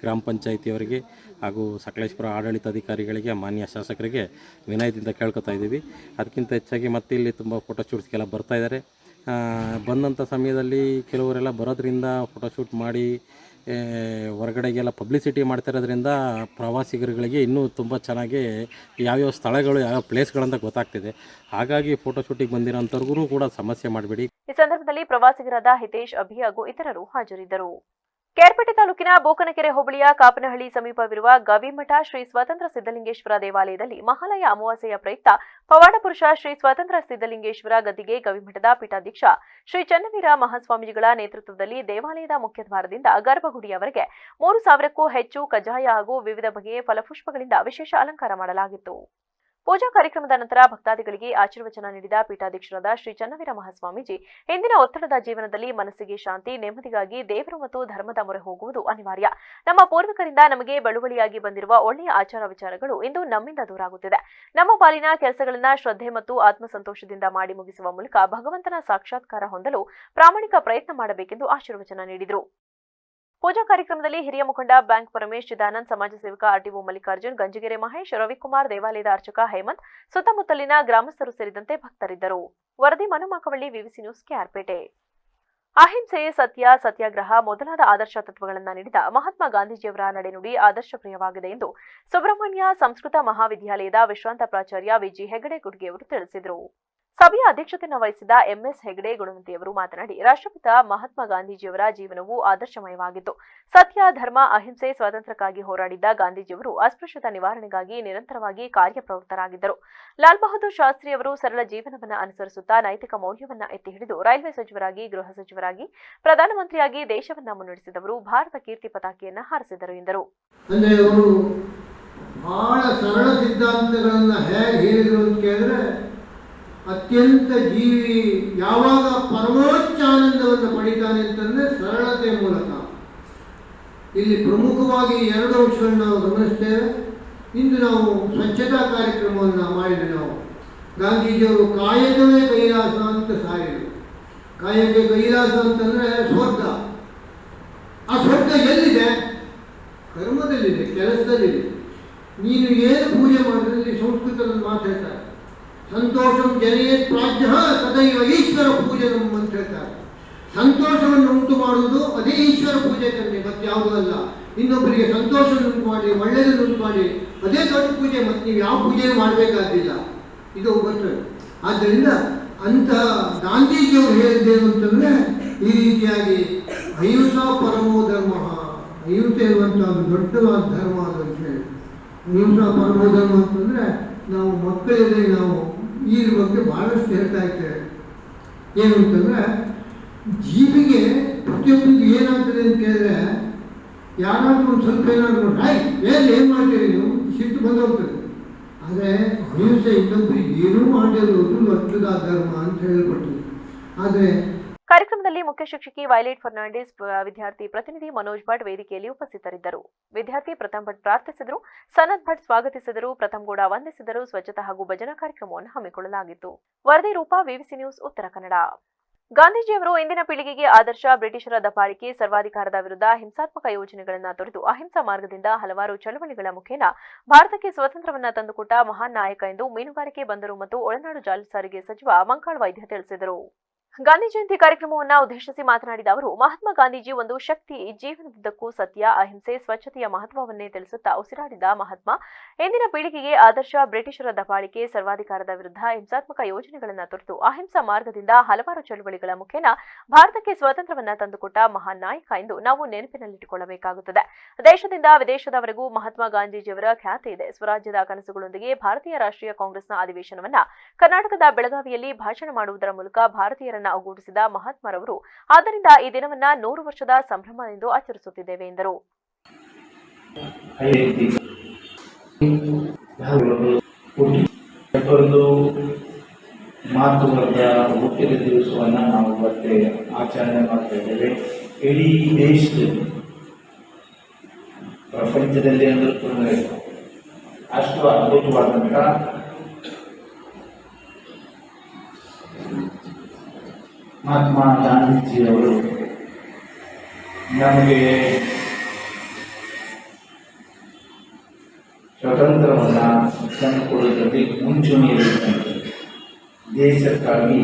ಗ್ರಾಮ ಪಂಚಾಯಿತಿಯವರಿಗೆ ಹಾಗೂ ಸಕಲೇಶಪುರ ಆಡಳಿತಾಧಿಕಾರಿಗಳಿಗೆ, ಮಾನ್ಯ ಶಾಸಕರಿಗೆ ವಿನಯದಿಂದ ಕೇಳ್ಕೊತಾ ಇದ್ದೀವಿ. ಅದಕ್ಕಿಂತ ಹೆಚ್ಚಾಗಿ ಮತ್ತೆ ಇಲ್ಲಿ ತುಂಬ ಫೋಟೋಶೂಟ್ಸ್ಗೆಲ್ಲ ಬರ್ತಾಯಿದ್ದಾರೆ. ಬಂದಂಥ ಸಮಯದಲ್ಲಿ ಕೆಲವರೆಲ್ಲ ಬರೋದ್ರಿಂದ ಫೋಟೋಶೂಟ್ ಮಾಡಿ ಹೊರಗಡೆಗೆಲ್ಲ ಪಬ್ಲಿಸಿಟಿ ಮಾಡ್ತಿರೋದ್ರಿಂದ ಪ್ರವಾಸಿಗರುಗಳಿಗೆ ಇನ್ನೂ ತುಂಬ ಚೆನ್ನಾಗಿ ಯಾವ್ಯಾವ ಸ್ಥಳಗಳು, ಯಾವ್ಯಾವ ಪ್ಲೇಸ್ಗಳಂತ ಗೊತ್ತಾಗ್ತಿದೆ. ಹಾಗಾಗಿ ಫೋಟೋಶೂಟಿಗೆ ಬಂದಿರೋಂಥವ್ರಿಗೂ ಕೂಡ ಸಮಸ್ಯೆ ಮಾಡಬೇಡಿ. ಈ ಸಂದರ್ಭದಲ್ಲಿ ಪ್ರವಾಸಿಗರಾದ ಹಿತೇಶ್, ಅಭಿ ಹಾಗೂ ಇತರರು ಹಾಜರಿದ್ದರು. ಕೇರ್ಪೇಟೆ ತಾಲೂಕಿನ ಬೋಕನಕೆರೆ ಹೋಬಳಿಯ ಕಾಪನಹಳ್ಳಿ ಸಮೀಪವಿರುವ ಗವಿಮಠ ಶ್ರೀ ಸ್ವತಂತ್ರ ಸಿದ್ದಲಿಂಗೇಶ್ವರ ದೇವಾಲಯದಲ್ಲಿ ಮಹಾಲಯ ಅಮಾವಾಸ್ಯೆಯ ಪ್ರಯುಕ್ತ ಪವಾಡಪುರುಷ ಶ್ರೀ ಸ್ವತಂತ್ರ ಸಿದ್ದಲಿಂಗೇಶ್ವರ ಗದ್ದಿಗೆ ಗವಿಮಠದ ಪೀಠಾಧ್ಯಕ್ಷ ಶ್ರೀ ಚನ್ನವೀರ ಮಹಾಸ್ವಾಮೀಜಿಗಳ ನೇತೃತ್ವದಲ್ಲಿ ದೇವಾಲಯದ ಮುಖ್ಯದ್ವಾರದಿಂದ ಗರ್ಭಗುಡಿಯವರೆಗೆ 3,000ಕ್ಕೂ ಹೆಚ್ಚು ಕಜ್ಜಾಯ ಹಾಗೂ ವಿವಿಧ ಬಗೆಯ ಫಲಪುಷ್ಪಗಳಿಂದ ವಿಶೇಷ ಅಲಂಕಾರ ಮಾಡಲಾಗಿತ್ತು. ಪೂಜಾ ಕಾರ್ಯಕ್ರಮದ ನಂತರ ಭಕ್ತಾದಿಗಳಿಗೆ ಆಶೀರ್ವಚನ ನೀಡಿದ ಪೀಠಾಧ್ಯಕ್ಷರಾದ ಶ್ರೀ ಚನ್ನವೀರ ಮಹಾಸ್ವಾಮೀಜಿ, ಇಂದಿನ ಒತ್ತಡದ ಜೀವನದಲ್ಲಿ ಮನಸ್ಸಿಗೆ ಶಾಂತಿ, ನೆಮ್ಮದಿಗಾಗಿ ದೇವರು ಮತ್ತು ಧರ್ಮದ ಮೊರೆ ಹೋಗುವುದು ಅನಿವಾರ್ಯ. ನಮ್ಮ ಪೂರ್ವಿಕರಿಂದ ನಮಗೆ ಬಳುವಳಿಯಾಗಿ ಬಂದಿರುವ ಒಳ್ಳೆಯ ಆಚಾರ ವಿಚಾರಗಳು ಇಂದು ನಮ್ಮಿಂದ ದೂರಾಗುತ್ತಿದೆ. ನಮ್ಮ ಪಾಲಿನ ಕೆಲಸಗಳನ್ನ ಶ್ರದ್ಧೆ ಮತ್ತು ಆತ್ಮಸಂತೋಷದಿಂದ ಮಾಡಿ ಮುಗಿಸುವ ಮೂಲಕ ಭಗವಂತನ ಸಾಕ್ಷಾತ್ಕಾರ ಹೊಂದಲು ಪ್ರಾಮಾಣಿಕ ಪ್ರಯತ್ನ ಮಾಡಬೇಕೆಂದು ಆಶೀರ್ವಚನ ನೀಡಿದರು. ಪೂಜಾ ಕಾರ್ಯಕ್ರಮದಲ್ಲಿ ಹಿರಿಯ ಮುಖಂಡ ಬ್ಯಾಂಕ್ ಪರಮೇಶ್, ಚಿದಾನಂದ್, ಸಮಾಜ ಸೇವಕ ಆರ್ಟಿಒ ಮಲ್ಲಿಕಾರ್ಜುನ್, ಗಂಜಿಗೆರೆ ಮಹೇಶ್, ರವಿಕುಮಾರ್, ದೇವಾಲಯದ ಅರ್ಚಕ ಹೇಮಂತ್, ಸುತ್ತಮುತ್ತಲಿನ ಗ್ರಾಮಸ್ಥರು ಸೇರಿದಂತೆ ಭಕ್ತರಿದ್ದರು. ವರದಿ ಮನುಮಾಕವಳ್ಳಿ, ವಿವಿಸಿ ನ್ಯೂಸ್, ಕೆಆರ್ಪೇಟೆ. ಅಹಿಂಸೆ, ಸತ್ಯ, ಸತ್ಯಾಗ್ರಹ ಮೊದಲಾದ ಆದರ್ಶ ತತ್ವಗಳನ್ನು ನೀಡಿದ ಮಹಾತ್ಮ ಗಾಂಧೀಜಿಯವರ ನಡೆನುಡಿ ಆದರ್ಶಪ್ರಿಯವಾಗಿದೆ ಎಂದು ಸುಬ್ರಹ್ಮಣ್ಯ ಸಂಸ್ಕೃತ ಮಹಾವಿದ್ಯಾಲಯದ ವಿಶ್ರಾಂತ ಪ್ರಾಚಾರ್ಯ ವಿಜಿ ಹೆಗಡೆ ಗುಡ್ಗೆಯವರು ತಿಳಿಸಿದರು. ಸಭೆಯ ಅಧ್ಯಕ್ಷತೆಯನ್ನು ವಹಿಸಿದ ಎಂಎಸ್ ಹೆಗಡೆ ಗುಣವಂತಿಯವರು ಮಾತನಾಡಿ, ರಾಷ್ಟ್ರಪಿತ ಮಹಾತ್ಮ ಗಾಂಧೀಜಿಯವರ ಜೀವನವು ಆದರ್ಶಮಯವಾಗಿತ್ತು. ಸತ್ಯ, ಧರ್ಮ, ಅಹಿಂಸೆ, ಸ್ವಾತಂತ್ರ್ಯಕ್ಕಾಗಿ ಹೋರಾಡಿದ್ದ ಗಾಂಧೀಜಿಯವರು ಅಸ್ಪೃಶ್ಯತಾ ನಿವಾರಣೆಗಾಗಿ ನಿರಂತರವಾಗಿ ಕಾರ್ಯಪ್ರವೃತ್ತರಾಗಿದ್ದರು. ಲಾಲ್ ಬಹದ್ದೂರ್ ಶಾಸ್ತ್ರಿಯವರು ಸರಳ ಜೀವನವನ್ನು ಅನುಸರಿಸುತ್ತಾ ನೈತಿಕ ಮೌಲ್ಯವನ್ನ ಎತ್ತಿ ಹಿಡಿದು ರೈಲ್ವೆ ಸಚಿವರಾಗಿ, ಗೃಹ ಸಚಿವರಾಗಿ, ಪ್ರಧಾನಮಂತ್ರಿಯಾಗಿ ದೇಶವನ್ನ ಮುನ್ನಡೆಸಿದವರು. ಭಾರತ ಕೀರ್ತಿ ಪತಾಕೆಯನ್ನು ಹಾರಿಸಿದರು ಎಂದರು. ಬಹಳ ಸರಳ ಸಿದ್ಧಾಂತಗಳನ್ನು ಹೇಗೆ ಹೇಳಿದ್ರು ಅಂತ ಕೇಳಿದ್ರೆ, ಅತ್ಯಂತ ಜೀವಿ ಯಾವಾಗ ಪರಮೋಚ್ಚ ಆನಂದವನ್ನು ಪಡಿತಾನೆ ಅಂತಂದರೆ ಸರಳತೆ ಮೂಲಕ. ಇಲ್ಲಿ ಪ್ರಮುಖವಾಗಿ 2 ಅಂಶಗಳನ್ನು ನಾವು ಗಮನಿಸ್ತೇವೆ. ಇಂದು ನಾವು ಸ್ವಚ್ಛತಾ ಕಾರ್ಯಕ್ರಮವನ್ನು ಮಾಡಿದ್ವಿ. ನಾವು ಗಾಂಧೀಜಿಯವರು ಕಾಯಕವೇ ಕೈಲಾಸ ಅಂತ ಸಾರಿದರು. ಕಾಯಕ ಕೈಲಾಸ ಅಂತಂದರೆ ಸ್ವರ್ಗ. ಆ ಸ್ವರ್ಗ ಎಲ್ಲಿದೆ? ಕರ್ಮದಲ್ಲಿದೆ, ಕೆಲಸದಲ್ಲಿದೆ. ನೀನು ಏನು ಪೂಜೆ ಮಾಡಿದ್ರೆ ಸಂಸ್ಕೃತದಲ್ಲಿ ಮಾತಾಡ್ತಾರೆ, ಸಂತೋಷಂ ಜನಯೇತ್ ಪ್ರಾಜ್ಞ ತದೈವ ಈಶ್ವರ ಪೂಜನಂ ಅಂತ ಹೇಳ್ತಾರೆ. ಸಂತೋಷವನ್ನು ಉಂಟು ಮಾಡುವುದು ಅದೇ ಈಶ್ವರ ಪೂಜೆ ಕನ್ನೆ, ಮತ್ತೆ ಯಾವುದೂ ಅಲ್ಲ. ಇನ್ನೊಬ್ಬರಿಗೆ ಸಂತೋಷವನ್ನು ಉಂಟು ಮಾಡಿ, ಒಳ್ಳೆಯದನ್ನು ಉಂಟು ಮಾಡಿ, ಅದೇ ದೊಡ್ಡ ಪೂಜೆ. ಮತ್ತೆ ನೀವು ಯಾವ ಪೂಜೆ ಮಾಡಬೇಕಾಗಿಲ್ಲ, ಇದು ಗೊತ್ತು. ಆದ್ದರಿಂದ ಅಂತಹ ಗಾಂಧೀಜಿಯವರು ಹೇಳಿದ್ದೇನು ಅಂತಂದರೆ, ಈ ರೀತಿಯಾಗಿ ಅಹಿಂಸಾ ಪರಮೋ ಧರ್ಮ, ಅಹಿಂಸೆ ಇರುವಂಥ ಒಂದು ದೊಡ್ಡವಾದ ಧರ್ಮ ಅಂತ ಹೇಳಿ. ಅಹಿಂಸಾ ಪರಮೋ ಧರ್ಮ ಅಂತಂದರೆ ನಾವು ಮಕ್ಕಳಿಗೆ ನಾವು ಈ ಬಗ್ಗೆ ಭಾಳಷ್ಟು ಹೇಳ್ತಾ ಇರ್ತೇವೆ. ಏನು ಅಂತಂದರೆ, ಜೀವಿಗೆ ಪ್ರತಿಯೊಬ್ಬರಿಗೆ ಏನಾಗ್ತದೆ ಅಂತ ಕೇಳಿದ್ರೆ, ಯಾರಾದ್ರೂ ಒಂದು ಸ್ವಲ್ಪ ಏನಾದರೂ ಏನು ಮಾಡ್ತೀರಿ ನೀವು, ಸಿಟ್ಟು ಬಂದೋಗ್ತದೆ. ಆದರೆ ಅಹಿಂಸೆ ಇನ್ನೊಬ್ಬರಿಗೆ ಏನೂ ಮಾಡಿರೋದು ದೊಡ್ಡದ ಧರ್ಮ ಅಂತ ಹೇಳ್ಕೊಡ್ತೀವಿ. ಆದರೆ ಕಾರ್ಯಕ್ರಮದಲ್ಲಿ ಮುಖ್ಯ ಶಿಕ್ಷಕಿ ವೈಲೆಟ್ ಫರ್ನಾಂಡಿಸ್, ವಿದ್ಯಾರ್ಥಿ ಪ್ರತಿನಿಧಿ ಮನೋಜ್ ಭಟ್ ವೇದಿಕೆಯಲ್ಲಿ ಉಪಸ್ಥಿತರಿದ್ದರು. ವಿದ್ಯಾರ್ಥಿ ಪ್ರಥಮ್ ಭಟ್ ಪ್ರಾರ್ಥಿಸಿದರು, ಸನತ್ ಭಟ್ ಸ್ವಾಗತಿಸಿದರು, ಪ್ರಥಮ್ ಗೌಡ ವಂದಿಸಿದರು. ಸ್ವಚ್ಛತಾ ಹಾಗೂ ಭಜನಾ ಕಾರ್ಯಕ್ರಮವನ್ನು ಹಮ್ಮಿಕೊಳ್ಳಲಾಗಿತ್ತು. ವರದಿ ರೂಪ, ವಿವಿಸಿ ನ್ಯೂಸ್, ಉತ್ತರ ಕನ್ನಡ. ಗಾಂಧೀಜಿಯವರು ಇಂದಿನ ಪೀಳಿಗೆಗೆ ಆದರ್ಶ. ಬ್ರಿಟಿಷರ ದಬ್ಬಾಳಿಕೆ, ಸರ್ವಾಧಿಕಾರದ ವಿರುದ್ಧ ಹಿಂಸಾತ್ಮಕ ಯೋಜನೆಗಳನ್ನು ತೊರೆದು ಅಹಿಂಸಾ ಮಾರ್ಗದಿಂದ ಹಲವಾರು ಚಳವಳಿಗಳ ಮುಖೇನ ಭಾರತಕ್ಕೆ ಸ್ವಾತಂತ್ರ್ಯವನ್ನ ತಂದುಕೊಟ್ಟ ಮಹಾನ್ ನಾಯಕ ಎಂದು ಮೀನುಗಾರಿಕೆ, ಬಂದರು ಮತ್ತು ಒಳನಾಡು ಜಾಲ ಸಾರಿಗೆ ಸಚಿವ ಮಂಕಾಳ ವೈದ್ಯ ತಿಳಿಸಿದರು. ಗಾಂಧಿ ಜಯಂತಿ ಕಾರ್ಯಕ್ರಮವನ್ನು ಉದ್ದೇಶಿಸಿ ಮಾತನಾಡಿದ ಅವರು, ಮಹಾತ್ಮ ಗಾಂಧೀಜಿ ಒಂದು ಶಕ್ತಿ. ಜೀವನದುದ್ದಕ್ಕೂ ಸತ್ಯ, ಅಹಿಂಸೆ, ಸ್ವಚ್ಛತೆಯ ಮಹತ್ವವನ್ನೇ ತಿಳಿಸುತ್ತಾ ಉಸಿರಾಡಿದ ಮಹಾತ್ಮ ಇಂದಿನ ಪೀಳಿಗೆಗೆ ಆದರ್ಶ. ಬ್ರಿಟಿಷರ ದಬ್ಬಾಳಿಕೆ, ಸರ್ವಾಧಿಕಾರದ ವಿರುದ್ಧ ಹಿಂಸಾತ್ಮಕ ಯೋಜನೆಗಳನ್ನು ತೊರೆದು ಅಹಿಂಸಾ ಮಾರ್ಗದಿಂದ ಹಲವಾರು ಚಳವಳಿಗಳ ಮುಖೇನ ಭಾರತಕ್ಕೆ ಸ್ವಾತಂತ್ರ್ಯವನ್ನ ತಂದುಕೊಟ್ಟ ಮಹಾನ್ ನಾಯಕ ಎಂದು ನಾವು ನೆನಪಿನಲ್ಲಿಟ್ಟುಕೊಳ್ಳಬೇಕಾಗುತ್ತದೆ. ದೇಶದಿಂದ ವಿದೇಶದವರೆಗೂ ಮಹಾತ್ಮ ಗಾಂಧೀಜಿಯವರ ಖ್ಯಾತಿ ಇದೆ. ಸ್ವರಾಜ್ಯದ ಕನಸುಗಳೊಂದಿಗೆ ಭಾರತೀಯ ರಾಷ್ಟ್ರೀಯ ಕಾಂಗ್ರೆಸ್ನ ಅಧಿವೇಶನವನ್ನ ಕರ್ನಾಟಕದ ಬೆಳಗಾವಿಯಲ್ಲಿ ಭಾಷಣ ಮಾಡುವುದರ ಮೂಲಕ ಭಾರತೀಯರನ್ನ ಭಾರತೀಯರನ್ನ ಒಗ್ಗೂಡಿಸಿದ ಮಹಾತ್ಮರವರು. ಆದ್ದರಿಂದ ಈ ದಿನವನ್ನ 100 ವರ್ಷದ ಸಂಭ್ರಮವೆಂದು ಆಚರಿಸುತ್ತಿದ್ದೇವೆ ಎಂದರು. ಮಾತೃವರ್ಗ ಹುಟ್ಟಿದ ದಿವಸವನ್ನು ನಾವು ಇವತ್ತೇ ಆಚರಣೆ ಮಾಡ್ತಾ ಇದ್ದೇವೆ. ಇಡೀ ದೇಶದಲ್ಲಿ, ಪ್ರಪಂಚದಲ್ಲಿ ಅಂದರೂ ತೊಂದರೆ ಅಷ್ಟು ಅದ್ಭುತವಾದಂಥ ಮಹಾತ್ಮ ಗಾಂಧೀಜಿಯವರು ನಮಗೆ ಸ್ವತಂತ್ರವನ್ನು ತಂದುಕೊಡುವುದರಲ್ಲಿ ಮುಂಚೂಣಿಯಲ್ಲಿದ್ದಂತೆ ದೇಶಕ್ಕಾಗಿ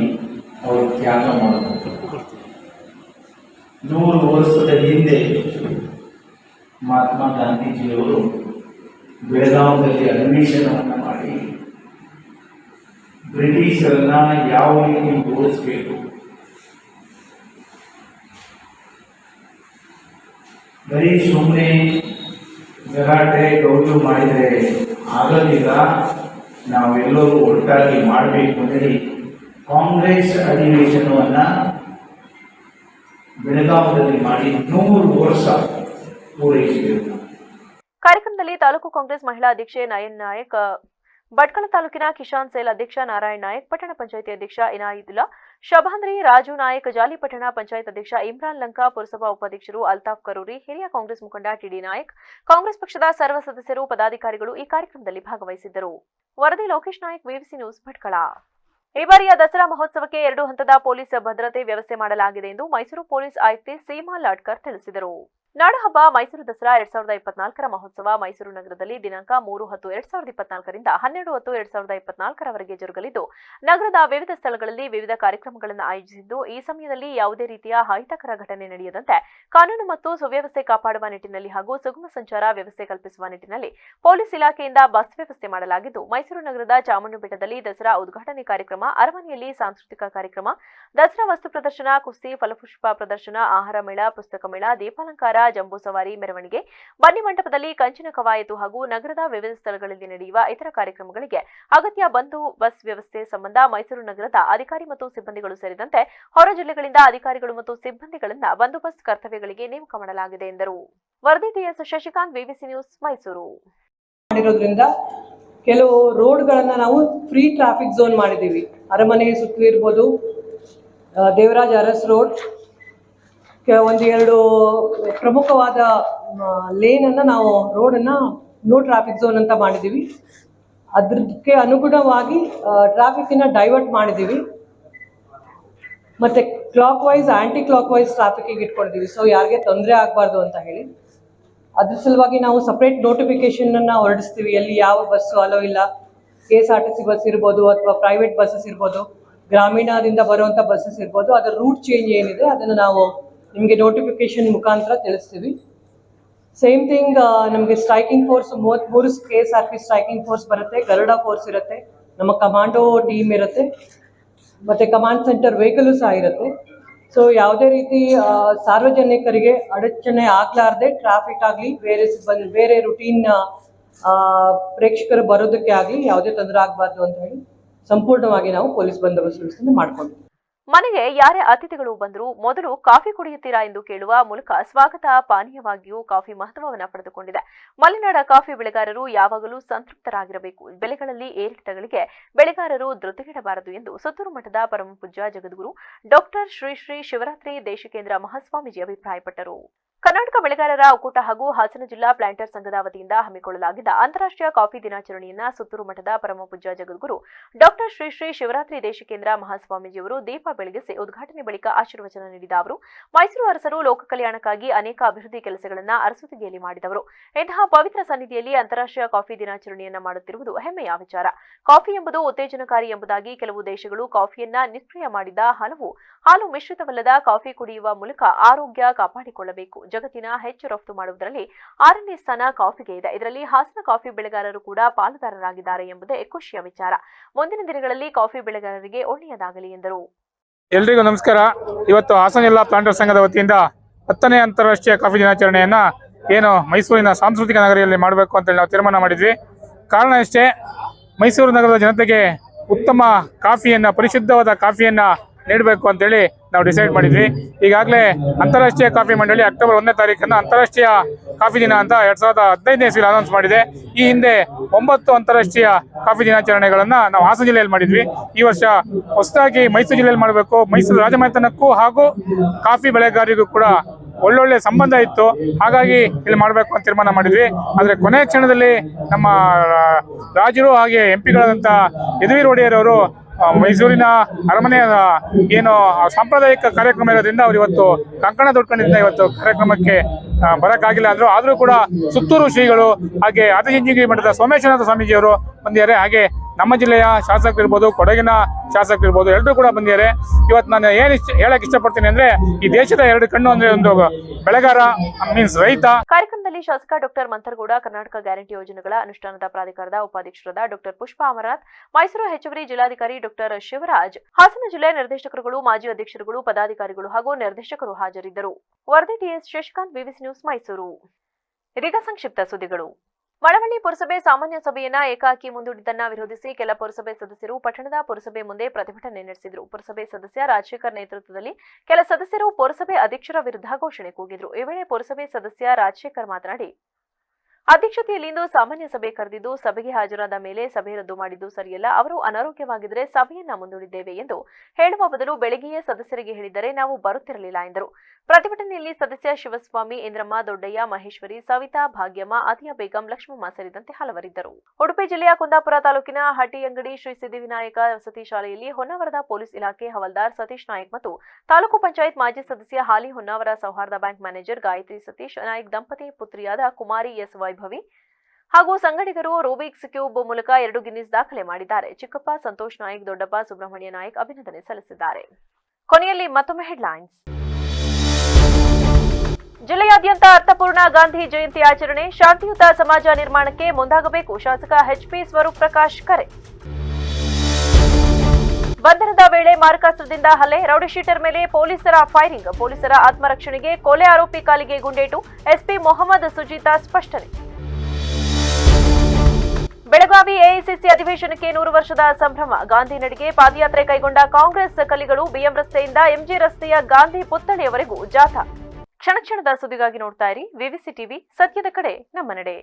ಅವರು ತ್ಯಾಗ ಮಾಡಬೇಕು. 100 ವರ್ಷದ ಹಿಂದೆ ಮಹಾತ್ಮ ಗಾಂಧೀಜಿಯವರು ಬೆಳಗಾವಿಯಲ್ಲಿ ಅನ್ವೇಷಣೆಯನ್ನು ಮಾಡಿ ಬ್ರಿಟಿಷರನ್ನ ಯಾವ ರೀತಿ ಓಡಿಸಬೇಕು, ಬರೀ ಸುಮ್ಮನೆ ಗಲಾಟೆ ಗೌರವ ಮಾಡಿದರೆ ಆಗಲಿಲ್ಲ, ನಾವೆಲ್ಲರೂ ಒಟ್ಟಾಗಿ ಮಾಡಬೇಕು ಅಂದರೆ ಕಾಂಗ್ರೆಸ್ ಅಧಿವೇಶನವನ್ನು ಬೆಳಗಾವಿಯಲ್ಲಿ ಮಾಡಿ 100 ವರ್ಷ ಪೂರೈಸಿದರು. ಕಾರ್ಯಕ್ರಮದಲ್ಲಿ ತಾಲೂಕು ಕಾಂಗ್ರೆಸ್ ಮಹಿಳಾ ಅಧ್ಯಕ್ಷೆ ನಯನ್ ನಾಯಕ್, ಭಟ್ಕಳ ತಾಲೂಕಿನ ಕಿಶಾನ್ ಸೇಲ್ ಅಧ್ಯಕ್ಷ ನಾರಾಯಣ್ ನಾಯಕ್, ಪಟ್ಟಣ ಪಂಚಾಯಿತಿ ಅಧ್ಯಕ್ಷ ಇನಾಯಿದುಲ್ಲಾ, ಶಬಾಂದ್ರಿ, ರಾಜು ನಾಯಕ್, ಜಾಲಿ ಪಟ್ಟಣ ಪಂಚಾಯತ್ ಅಧ್ಯಕ್ಷ ಇಮ್ರಾನ್ ಲಂಕಾ, ಪುರಸಭಾ ಉಪಾಧ್ಯಕ್ಷರು ಅಲ್ತಾಫ್ ಕರೂರಿ, ಹಿರಿಯ ಕಾಂಗ್ರೆಸ್ ಮುಖಂಡ ಟಿಡಿ ನಾಯಕ್, ಕಾಂಗ್ರೆಸ್ ಪಕ್ಷದ ಸರ್ವ ಸದಸ್ಯರು, ಪದಾಧಿಕಾರಿಗಳು ಈ ಕಾರ್ಯಕ್ರಮದಲ್ಲಿ ಭಾಗವಹಿಸಿದ್ದರು. ವರದಿ ಲೋಕೇಶ್ ನಾಯಕ್, ವಿವಿಸಿ ನ್ಯೂಸ್, ಭಟ್ಕಳ. ಈ ಬಾರಿಯ ದಸರಾ ಮಹೋತ್ಸವಕ್ಕೆ 2 ಹಂತದ ಪೊಲೀಸ್ ಭದ್ರತೆ ವ್ಯವಸ್ಥೆ ಮಾಡಲಾಗಿದೆ ಎಂದು ಮೈಸೂರು ಪೊಲೀಸ್ ಆಯುಕ್ತೆ ಸೀಮಾ ಲಾಡ್ಕರ್ ತಿಳಿಸಿದರು. ನಾಡಹಬ್ಬ ಮೈಸೂರು ದಸರಾ 2024ರ ಮಹೋತ್ಸವ ಮೈಸೂರು ನಗರದಲ್ಲಿ ದಿನಾಂಕ 3/10/2024ರಿಂದ 12/10/2024ರವರೆಗೆ ಜರುಗಲಿದ್ದು, ನಗರದ ವಿವಿಧ ಸ್ಥಳಗಳಲ್ಲಿ ವಿವಿಧ ಕಾರ್ಯಕ್ರಮಗಳನ್ನು ಆಯೋಜಿಸಿದ್ದು, ಈ ಸಮಯದಲ್ಲಿ ಯಾವುದೇ ರೀತಿಯ ಅಹಿತಕರ ಘಟನೆ ನಡೆಯದಂತೆ ಕಾನೂನು ಮತ್ತು ಸುವ್ಯವಸ್ಥೆ ಕಾಪಾಡುವ ನಿಟ್ಟಿನಲ್ಲಿ ಹಾಗೂ ಸುಗಮ ಸಂಚಾರ ವ್ಯವಸ್ಥೆ ಕಲ್ಪಿಸುವ ನಿಟ್ಟಿನಲ್ಲಿ ಪೊಲೀಸ್ ಇಲಾಖೆಯಿಂದ ಬಸ್ ವ್ಯವಸ್ಥೆ ಮಾಡಲಾಗಿದ್ದು, ಮೈಸೂರು ನಗರದ ಚಾಮುಂಡಿ ಬೆಟ್ಟದಲ್ಲಿ ದಸರಾ ಉದ್ಘಾಟನೆ ಕಾರ್ಯಕ್ರಮ, ಅರಮನೆಯಲ್ಲಿ ಸಾಂಸ್ಕೃತಿಕ ಕಾರ್ಯಕ್ರಮ, ದಸರಾ ವಸ್ತು ಪ್ರದರ್ಶನ, ಕುಸ್ತಿ, ಫಲಪುಷ್ಪ ಪ್ರದರ್ಶನ, ಆಹಾರ ಮೇಳ, ಪುಸ್ತಕ ಮೇಳ, ದೀಪಾಲಂಕಾರ, ಜಂಬೂ ಸವಾರಿ ಮೆರವಣಿಗೆ, ಬನ್ನಿ ಮಂಟಪದಲ್ಲಿ ಕಂಚಿನ ಕವಾಯತು ಹಾಗೂ ನಗರದ ವಿವಿಧ ಸ್ಥಳಗಳಲ್ಲಿ ನಡೆಯುವ ಇತರ ಕಾರ್ಯಕ್ರಮಗಳಿಗೆ ಅಗತ್ಯ ಬಸ್ ವ್ಯವಸ್ಥೆ ಸಂಬಂಧ ಮೈಸೂರು ನಗರದ ಅಧಿಕಾರಿ ಮತ್ತು ಸಿಬ್ಬಂದಿಗಳು ಸೇರಿದಂತೆ ಹೊರ ಜಿಲ್ಲೆಗಳಿಂದ ಅಧಿಕಾರಿಗಳು ಮತ್ತು ಸಿಬ್ಬಂದಿಗಳಿಂದ ಬಂದೋಬಸ್ತ್ ಕರ್ತವ್ಯಗಳಿಗೆ ನೇಮಕ ಮಾಡಲಾಗಿದೆ ಎಂದರು. ವರದಿ TS Shashikanth, VVC news, Mysuru. ಮಾಡಿರೋದ್ರಿಂದ ಕೆಲವು ರೋಡ್ಗಳನ್ನ ನಾವು ಫ್ರೀ ಟ್ರಾಫಿಕ್ ಝೋನ್ ಮಾಡಿದ್ದೀವಿ. ಅರಮನೆ ಸುತ್ತಲೂ ಇರ್ಬೋದು, ದೇವರಾಜ ಅರಸ್ ರೋಡ್, 1-2 ಪ್ರಮುಖವಾದ ಲೇನನ್ನು ನಾವು ರೋಡನ್ನು ನೋ ಟ್ರಾಫಿಕ್ ಝೋನ್ ಅಂತ ಮಾಡಿದ್ದೀವಿ. ಅದಕ್ಕೆ ಅನುಗುಣವಾಗಿ ಟ್ರಾಫಿಕ್ಕನ್ನು ಡೈವರ್ಟ್ ಮಾಡಿದ್ದೀವಿ. ಮತ್ತು clockwise, anticlockwise ಟ್ರಾಫಿಕ್ಕಿಗೆ ಇಟ್ಕೊಂಡಿದ್ದೀವಿ. ಸೊ ಯಾರಿಗೆ ತೊಂದರೆ ಆಗಬಾರ್ದು ಅಂತ ಹೇಳಿ ಅದ್ರ ಸಲುವಾಗಿ ನಾವು ಸಪ್ರೇಟ್ ನೋಟಿಫಿಕೇಷನನ್ನು ಹೊರಡಿಸ್ತೀವಿ. ಎಲ್ಲಿ ಯಾವ ಬಸ್ಸು ಅಲೋ ಇಲ್ಲ, KSRTC ಬಸ್ ಇರ್ಬೋದು ಅಥವಾ ಪ್ರೈವೇಟ್ ಬಸ್ಸಸ್ ಇರ್ಬೋದು, ಗ್ರಾಮೀಣದಿಂದ ಬರುವಂಥ ಬಸ್ಸಸ್ ಇರ್ಬೋದು, ಅದರ ರೂಟ್ ಚೇಂಜ್ ಏನಿದೆ ಅದನ್ನು ನಾವು ನಿಮಗೆ ನೋಟಿಫಿಕೇಶನ್ ಮುಖಾಂತರ ತಿಳಿಸ್ತೀವಿ. ಸೇಮ್ ಥಿಂಗ್, ನಮಗೆ striking force 33 KSRP striking force ಬರುತ್ತೆ, ಗರುಡ ಫೋರ್ಸ್ ಇರುತ್ತೆ, ನಮ್ಮ ಕಮಾಂಡೋ ಟೀಮ್ ಇರುತ್ತೆ, ಮತ್ತು ಕಮಾಂಡ್ ಸೆಂಟರ್ ವೆಹಿಕಲು ಸಹ ಇರುತ್ತೆ. ಸೊ ಯಾವುದೇ ರೀತಿ ಸಾರ್ವಜನಿಕರಿಗೆ ಅಡಚಣೆ ಆಗಲಾರ್ದೆ ಟ್ರಾಫಿಕ್ ಆಗಲಿ, ಬೇರೆ ರುಟೀನ್ ಪ್ರೇಕ್ಷಕರು ಬರೋದಕ್ಕೆ ಆಗಲಿ ಯಾವುದೇ ತೊಂದರೆ ಆಗಬಾರ್ದು ಅಂತ ಹೇಳಿ ಸಂಪೂರ್ಣವಾಗಿ ನಾವು ಪೊಲೀಸ್ ಬಂದೋಬಸ್ತ್ ವ್ಯವಸ್ಥೆ ಮಾಡಿಕೊಂಡಿದ್ದೀವಿ. ಮನೆಗೆ ಯಾರೇ ಅತಿಥಿಗಳು ಬಂದರೂ ಮೊದಲು ಕಾಫಿ ಕುಡಿಯುತ್ತೀರಾ ಎಂದು ಕೇಳುವ ಮೂಲಕ ಸ್ವಾಗತ ಪಾನೀಯವಾಗಿಯೂ ಕಾಫಿ ಮಹತ್ವವನ್ನು ಪಡೆದುಕೊಂಡಿದೆ. ಮಲೆನಾಡ ಕಾಫಿ ಬೆಳೆಗಾರರು ಯಾವಾಗಲೂ ಸಂತೃಪ್ತರಾಗಿರಬೇಕು. ಬೆಲೆಗಳಲ್ಲಿ ಏರಿಳಿತಗಳಿಗೆ ಬೆಳೆಗಾರರು ಧೃತಿಗೆಡಬಾರದು ಎಂದು ಸುತ್ತೂರು ಮಠದ ಪರಮಪೂಜ್ಯ ಜಗದ್ಗುರು ಡಾಕ್ಟರ್ ಶ್ರೀ ಶ್ರೀ ಶಿವರಾತ್ರಿ ದೇಶಿಕೇಂದ್ರ ಮಹಾಸ್ವಾಮೀಜಿ ಅಭಿಪ್ರಾಯಪಟ್ಟರು. ಕರ್ನಾಟಕ ಬೆಳೆಗಾರರ ಒಕ್ಕೂಟ ಹಾಗೂ ಹಾಸನ ಜಿಲ್ಲಾ ಪ್ಲಾಂಟರ್ ಸಂಘದ ವತಿಯಿಂದ ಹಮ್ಮಿಕೊಳ್ಳಲಾಗಿದ್ದ ಅಂತಾರಾಷ್ಟ್ರೀಯ ಕಾಫಿ ದಿನಾಚರಣೆಯನ್ನ ಸುತ್ತೂರು ಮಠದ ಪರಮಪೂಜ್ಯ ಜಗದ್ಗುರು ಡಾಕ್ಟರ್ ಶ್ರೀ ಶ್ರೀ ಶಿವರಾತ್ರಿ ದೇಶಿಕೇಂದ್ರ ಮಹಾಸ್ವಾಮೀಜಿಯವರು ದೀಪ ಬೆಳಗಿಸಿ ಉದ್ಘಾಟನೆ ಬಳಿಕ ಆಶೀರ್ವಚನ ನೀಡಿದ ಅವರು, ಮೈಸೂರು ಅರಸರು ಲೋಕ ಕಲ್ಯಾಣಕ್ಕಾಗಿ ಅನೇಕ ಅಭಿವೃದ್ಧಿ ಕೆಲಸಗಳನ್ನು ಅರಸೊತ್ತಿಗೆಯಲ್ಲಿ ಮಾಡಿದವರು. ಇಂತಹ ಪವಿತ್ರ ಸನ್ನಿಧಿಯಲ್ಲಿ ಅಂತಾರಾಷ್ಟ್ರೀಯ ಕಾಫಿ ದಿನಾಚರಣೆಯನ್ನ ಮಾಡುತ್ತಿರುವುದು ಹೆಮ್ಮೆಯ ವಿಚಾರ. ಕಾಫಿ ಎಂಬುದು ಉತ್ತೇಜನಕಾರಿ ಎಂಬುದಾಗಿ ಕೆಲವು ದೇಶಗಳು ಕಾಫಿಯನ್ನ ನಿಷ್ಕ್ರಿಯ ಮಾಡಿದ ಹಾಲು ಮಿಶ್ರಿತವಲ್ಲದ ಕಾಫಿ ಕುಡಿಯುವ ಮೂಲಕ ಆರೋಗ್ಯ ಕಾಪಾಡಿಕೊಳ್ಳಬೇಕು. ಜಗತ್ತಿನ ಹೆಚ್ಚು ರಫ್ತು ಮಾಡುವುದರಲ್ಲಿ 6ನೇ ಸ್ಥಾನ ಕಾಫಿಗೆ ಇದೆ. ಇದರಲ್ಲಿ ಹಾಸನ ಕಾಫಿ ಬೆಳೆಗಾರರು ಕೂಡ ಪಾಲುದಾರರಾಗಿದ್ದಾರೆ ಎಂಬುದೇ ಖುಷಿಯ ವಿಚಾರ. ಮುಂದಿನ ದಿನಗಳಲ್ಲಿ ಕಾಫಿ ಬೆಳೆಗಾರರಿಗೆ ಒಳ್ಳೆಯದಾಗಲಿ ಎಂದರು. ಎಲ್ರಿಗೂ ನಮಸ್ಕಾರ. ಇವತ್ತು ಹಾಸನ ಜಿಲ್ಲಾ ಪ್ಲಾಂಟರ್ ಸಂಘದ ವತಿಯಿಂದ 10ನೇ ಅಂತಾರಾಷ್ಟ್ರೀಯ ಕಾಫಿ ದಿನಾಚರಣೆಯನ್ನ ಏನು ಮೈಸೂರಿನ ಸಾಂಸ್ಕೃತಿಕ ನಗರಿಯಲ್ಲಿ ಮಾಡಬೇಕು ಅಂತೇಳಿ ನಾವು ತೀರ್ಮಾನ ಮಾಡಿದ್ವಿ. ಕಾರಣ ಇಷ್ಟೇ, ಮೈಸೂರು ನಗರದ ಜನತೆಗೆ ಉತ್ತಮ ಕಾಫಿಯನ್ನ, ಪರಿಶುದ್ಧವಾದ ಕಾಫಿಯನ್ನ ನೀಡಬೇಕು ಅಂತೇಳಿ ನಾವು ಡಿಸೈಡ್ ಮಾಡಿದ್ವಿ. ಈಗಾಗಲೇ ಅಂತಾರಾಷ್ಟ್ರೀಯ ಕಾಫಿ ಮಂಡಳಿ ಅಕ್ಟೋಬರ್ 1ನೇ ತಾರೀಕನ್ನು ಅಂತಾರಾಷ್ಟ್ರೀಯ ಕಾಫಿ ದಿನ ಅಂತ 2015ನೇ ಇಸ್ವಿಯಲ್ಲಿ ಅನೌನ್ಸ್ ಮಾಡಿದೆ. ಈ ಹಿಂದೆ 9 ಅಂತಾರಾಷ್ಟ್ರೀಯ ಕಾಫಿ ದಿನಾಚರಣೆಗಳನ್ನು ನಾವು ಹಾಸನ ಜಿಲ್ಲೆಯಲ್ಲಿ ಮಾಡಿದ್ವಿ. ಈ ವರ್ಷ ಹೊಸದಾಗಿ ಮೈಸೂರು ಜಿಲ್ಲೆಯಲ್ಲಿ ಮಾಡಬೇಕು. ಮೈಸೂರು ರಾಜಮನೆತನಕ್ಕೂ ಹಾಗೂ ಕಾಫಿ ಬೆಳೆಗಾರರಿಗೂ ಕೂಡ ಒಳ್ಳೊಳ್ಳೆ ಸಂಬಂಧ ಇತ್ತು, ಹಾಗಾಗಿ ಇಲ್ಲಿ ಮಾಡಬೇಕು ಅಂತ ತೀರ್ಮಾನ ಮಾಡಿದ್ವಿ. ಆದರೆ ಕೊನೆಯ ಕ್ಷಣದಲ್ಲಿ ನಮ್ಮ ರಾಜರು ಹಾಗೆ ಎಂಪಿಗಳಾದಂಥ ಯದುವೀರ್ ಒಡೆಯರ್ ಮೈಸೂರಿನ ಅರಮನೆಯ ಏನು ಸಾಂಪ್ರದಾಯಿಕ ಕಾರ್ಯಕ್ರಮ ಇರೋದ್ರಿಂದ ಅವ್ರು ಇವತ್ತು ಕಂಕಣ ತೊಟ್ಕೊಂಡಿದ್ದ ಇವತ್ತು ಕಾರ್ಯಕ್ರಮಕ್ಕೆ ಬರೋಕ್ಕಾಗಿಲ್ಲ ಅಂದರು. ಆದರೂ ಕೂಡ ಸುತ್ತೂರು ಶ್ರೀಗಳು ಹಾಗೆ ಆದಿಚುಂಚನಗಿರಿ ಮಠದ ಸೋಮೇಶ್ವರನಾಥ ಸ್ವಾಮೀಜಿಯವರು ಬಂದಿದ್ದಾರೆ. ಹಾಗೆ ನಮ್ಮ ಜಿಲ್ಲೆಯ ಶಾಸಕರಿರ್ಬೋದು, ಕೊಡಗಿನ ಶಾಸಕರಿರ್ಬೋದು, ಎಲ್ಲರೂ ಕೂಡ ಬಂದಿದ್ದಾರೆ. ಇವತ್ತು ನಾನು ಏನು ಹೇಳಕ್ ಇಷ್ಟಪಡ್ತೀನಿ ಅಂದ್ರೆ, ಈ ದೇಶದ 2 ಕಣ್ಣು ಅಂದ್ರೆ ಒಂದು ಬೆಳೆಗಾರ ಮೀನ್ಸ್ ರೈತ. ಕಾರ್ಯಕ್ರಮದಲ್ಲಿ ಶಾಸಕ ಡಾಕ್ಟರ್ ಮಂಥರ್ಗೌಡ, ಕರ್ನಾಟಕ ಗ್ಯಾರಂಟಿ ಯೋಜನೆಗಳ ಅನುಷ್ಠಾನದ ಪ್ರಾಧಿಕಾರದ ಉಪಾಧ್ಯಕ್ಷರಾದ ಡಾಕ್ಟರ್ ಪುಷ್ಪ ಅಮರನಾಥ್, ಮೈಸೂರು ಹೆಚ್ಚುವರಿ ಜಿಲ್ಲಾಧಿಕಾರಿ ಡಾಕ್ಟರ್ ಶಿವರಾಜ್, ಹಾಸನ ಜಿಲ್ಲೆ ನಿರ್ದೇಶಕರುಗಳು, ಮಾಜಿ ಅಧ್ಯಕ್ಷರುಗಳು, ಪದಾಧಿಕಾರಿಗಳು ಹಾಗೂ ನಿರ್ದೇಶಕರು ಹಾಜರಿದ್ದರು. ವರದಿ TS Shashikanth, BBC news, Mysuru. ಇದೀಗ ಸಂಕ್ಷಿಪ್ತ ಸುದ್ದಿಗಳು. ಮಳವಳ್ಳಿ ಪುರಸಭೆ ಸಾಮಾನ್ಯ ಸಭೆಯನ್ನ ಏಕಾಏಕಿ ಮುಂದೂಡಿದ್ದನ್ನ ವಿರೋಧಿಸಿ ಕೆಲ ಪುರಸಭೆ ಸದಸ್ಯರು ಪಟ್ಟಣದ ಪುರಸಭೆ ಮುಂದೆ ಪ್ರತಿಭಟನೆ ನಡೆಸಿದರು. ಪುರಸಭೆ ಸದಸ್ಯ ರಾಜಶೇಖರ್ ನೇತೃತ್ವದಲ್ಲಿ ಕೆಲ ಸದಸ್ಯರು ಪುರಸಭೆ ಅಧ್ಯಕ್ಷರ ವಿರುದ್ಧ ಘೋಷಣೆ ಕೂಗಿದ್ರು. ಈ ವೇಳೆ ಪುರಸಭೆ ಸದಸ್ಯ ರಾಜಶೇಖರ್ ಮಾತನಾಡಿ, ಅಧ್ಯಕ್ಷತೆಯಲ್ಲಿಂದು ಸಾಮಾನ್ಯ ಸಭೆ ಕರೆದಿದ್ದು ಸಭೆಗೆ ಹಾಜರಾದ ಮೇಲೆ ಸಭೆ ರದ್ದು ಮಾಡಿದ್ದು ಸರಿಯಲ್ಲ. ಅವರು ಅನಾರೋಗ್ಯವಾಗಿದ್ದರೆ ಸಭೆಯನ್ನ ಮುಂದೂಡಿದ್ದೇವೆ ಎಂದು ಹೇಳುವ ಬದಲು ಬೆಳಗ್ಗೆಯೇ ಸದಸ್ಯರಿಗೆ ಹೇಳಿದರೆ ನಾವು ಬರುತ್ತಿರಲಿಲ್ಲ ಎಂದರು. ಪ್ರತಿಭಟನೆಯಲ್ಲಿ ಸದಸ್ಯ ಶಿವಸ್ವಾಮಿ, ಇಂದ್ರಮ್ಮ, ದೊಡ್ಡಯ್ಯ, ಮಹೇಶ್ವರಿ, ಸವಿತಾ, ಭಾಗ್ಯಮ್ಮ, ಆತಿಯಾ ಬೇಗಂ, ಲಕ್ಷ್ಮಮ್ಮ ಸೇರಿದಂತೆ ಹಲವರಿದ್ದರು. ಉಡುಪಿ ಜಿಲ್ಲೆಯ ಕುಂದಾಪುರ ತಾಲೂಕಿನ ಹಟ್ಟಿಯಂಗಡಿ ಶ್ರೀ ಸಿದ್ಧಿವಿನಾಯಕ ವಸತಿ ಶಾಲೆಯಲ್ಲಿ ಹೊನ್ನಾವರದ ಪೊಲೀಸ್ ಇಲಾಖೆ ಹವಲ್ದಾರ್ ಸತೀಶ್ ನಾಯಕ್ ಮತ್ತು ತಾಲೂಕು ಪಂಚಾಯತ್ ಮಾಜಿ ಸದಸ್ಯ ಹಾಲಿ ಹೊನ್ನಾವರ ಸೌಹಾರ್ದ ಬ್ಯಾಂಕ್ ಮ್ಯಾನೇಜರ್ ಗಾಯತ್ರಿ ಸತೀಶ್ ನಾಯಕ್ ದಂಪತಿ ಪುತ್ರಿಯಾದ ಕುಮಾರಿ ಎಸ್ ವೈಭವಿ ಹಾಗೂ ಸಂಗಡಿಗರು ರೂಬಿಕ್ಸ್ ಕ್ಯೂಬ್ ಮೂಲಕ 2 ಗಿನ್ನಿಸ್ ದಾಖಲೆ ಮಾಡಿದ್ದಾರೆ. ಚಿಕ್ಕಪ್ಪ, ಸಂತೋಷ್ ನಾಯಕ್, ದೊಡ್ಡಪ್ಪ, ಸುಬ್ರಹ್ಮಣ್ಯ ನಾಯಕ್ ಅಭಿನಂದನೆ ಸಲ್ಲಿಸಿದ್ದಾರೆ. ಕೊನೆಯಲ್ಲಿ ಮತ್ತೊಮ್ಮೆ ಹೆಡ್ಲೈನ್ಸ್. ಜಿಲ್ಲೆಯಾದ್ಯಂತ ಅರ್ಥಪೂರ್ಣ ಗಾಂಧಿ ಜಯಂತಿ ಆಚರಣೆ, ಶಾಂತಿಯುತ ಸಮಾಜ ನಿರ್ಮಾಣಕ್ಕೆ ಮುಂದಾಗಬೇಕು ಶಾಸಕ ಎಚ್ಪಿ ಸ್ವರೂಪ್ ಪ್ರಕಾಶ್ ಕರೆ. ಬಂಧನದ ವೇಳೆ ಮಾರಕಾಸ್ತ್ರದಿಂದ ಹಲ್ಲೆ, ರೌಡಿಶೀಟರ್ ಮೇಲೆ ಪೊಲೀಸರ ಫೈರಿಂಗ್, ಪೊಲೀಸರ ಆತ್ಮರಕ್ಷಣೆಗೆ ಕೊಲೆ ಆರೋಪಿ ಕಾಲಿಗೆ ಗುಂಡೇಟು, ಎಸ್ಪಿ ಮೊಹಮ್ಮದ್ ಸುಜೀತಾ ಸ್ಪಷ್ಟನೆ. ಬೆಳಗಾವಿ ಎಐಸಿಸಿ ಅಧಿವೇಶನಕ್ಕೆ 100 ವರ್ಷದ ಸಂಭ್ರಮ, ಗಾಂಧಿ ನಡಿಗೆ ಪಾದಯಾತ್ರೆ ಕೈಗೊಂಡ ಕಾಂಗ್ರೆಸ್ ಕಲಿಗಳು, ಬಿಎಂ ರಸ್ತೆಯಿಂದ ಎಂಜಿ ರಸ್ತೆಯ ಗಾಂಧಿ ಪುತ್ಥಳಿಯವರೆಗೂ ಜಾಥಾ. ಕ್ಷಣ ಕ್ಷಣದ ಸುದ್ದಿಗಾಗಿ ನೋಡ್ತಾ ಇರಿ ವಿವಿಸಿ ಟಿವಿ, ಸತ್ಯದ ಕಡೆ ನಮ್ಮ ನಡೆ.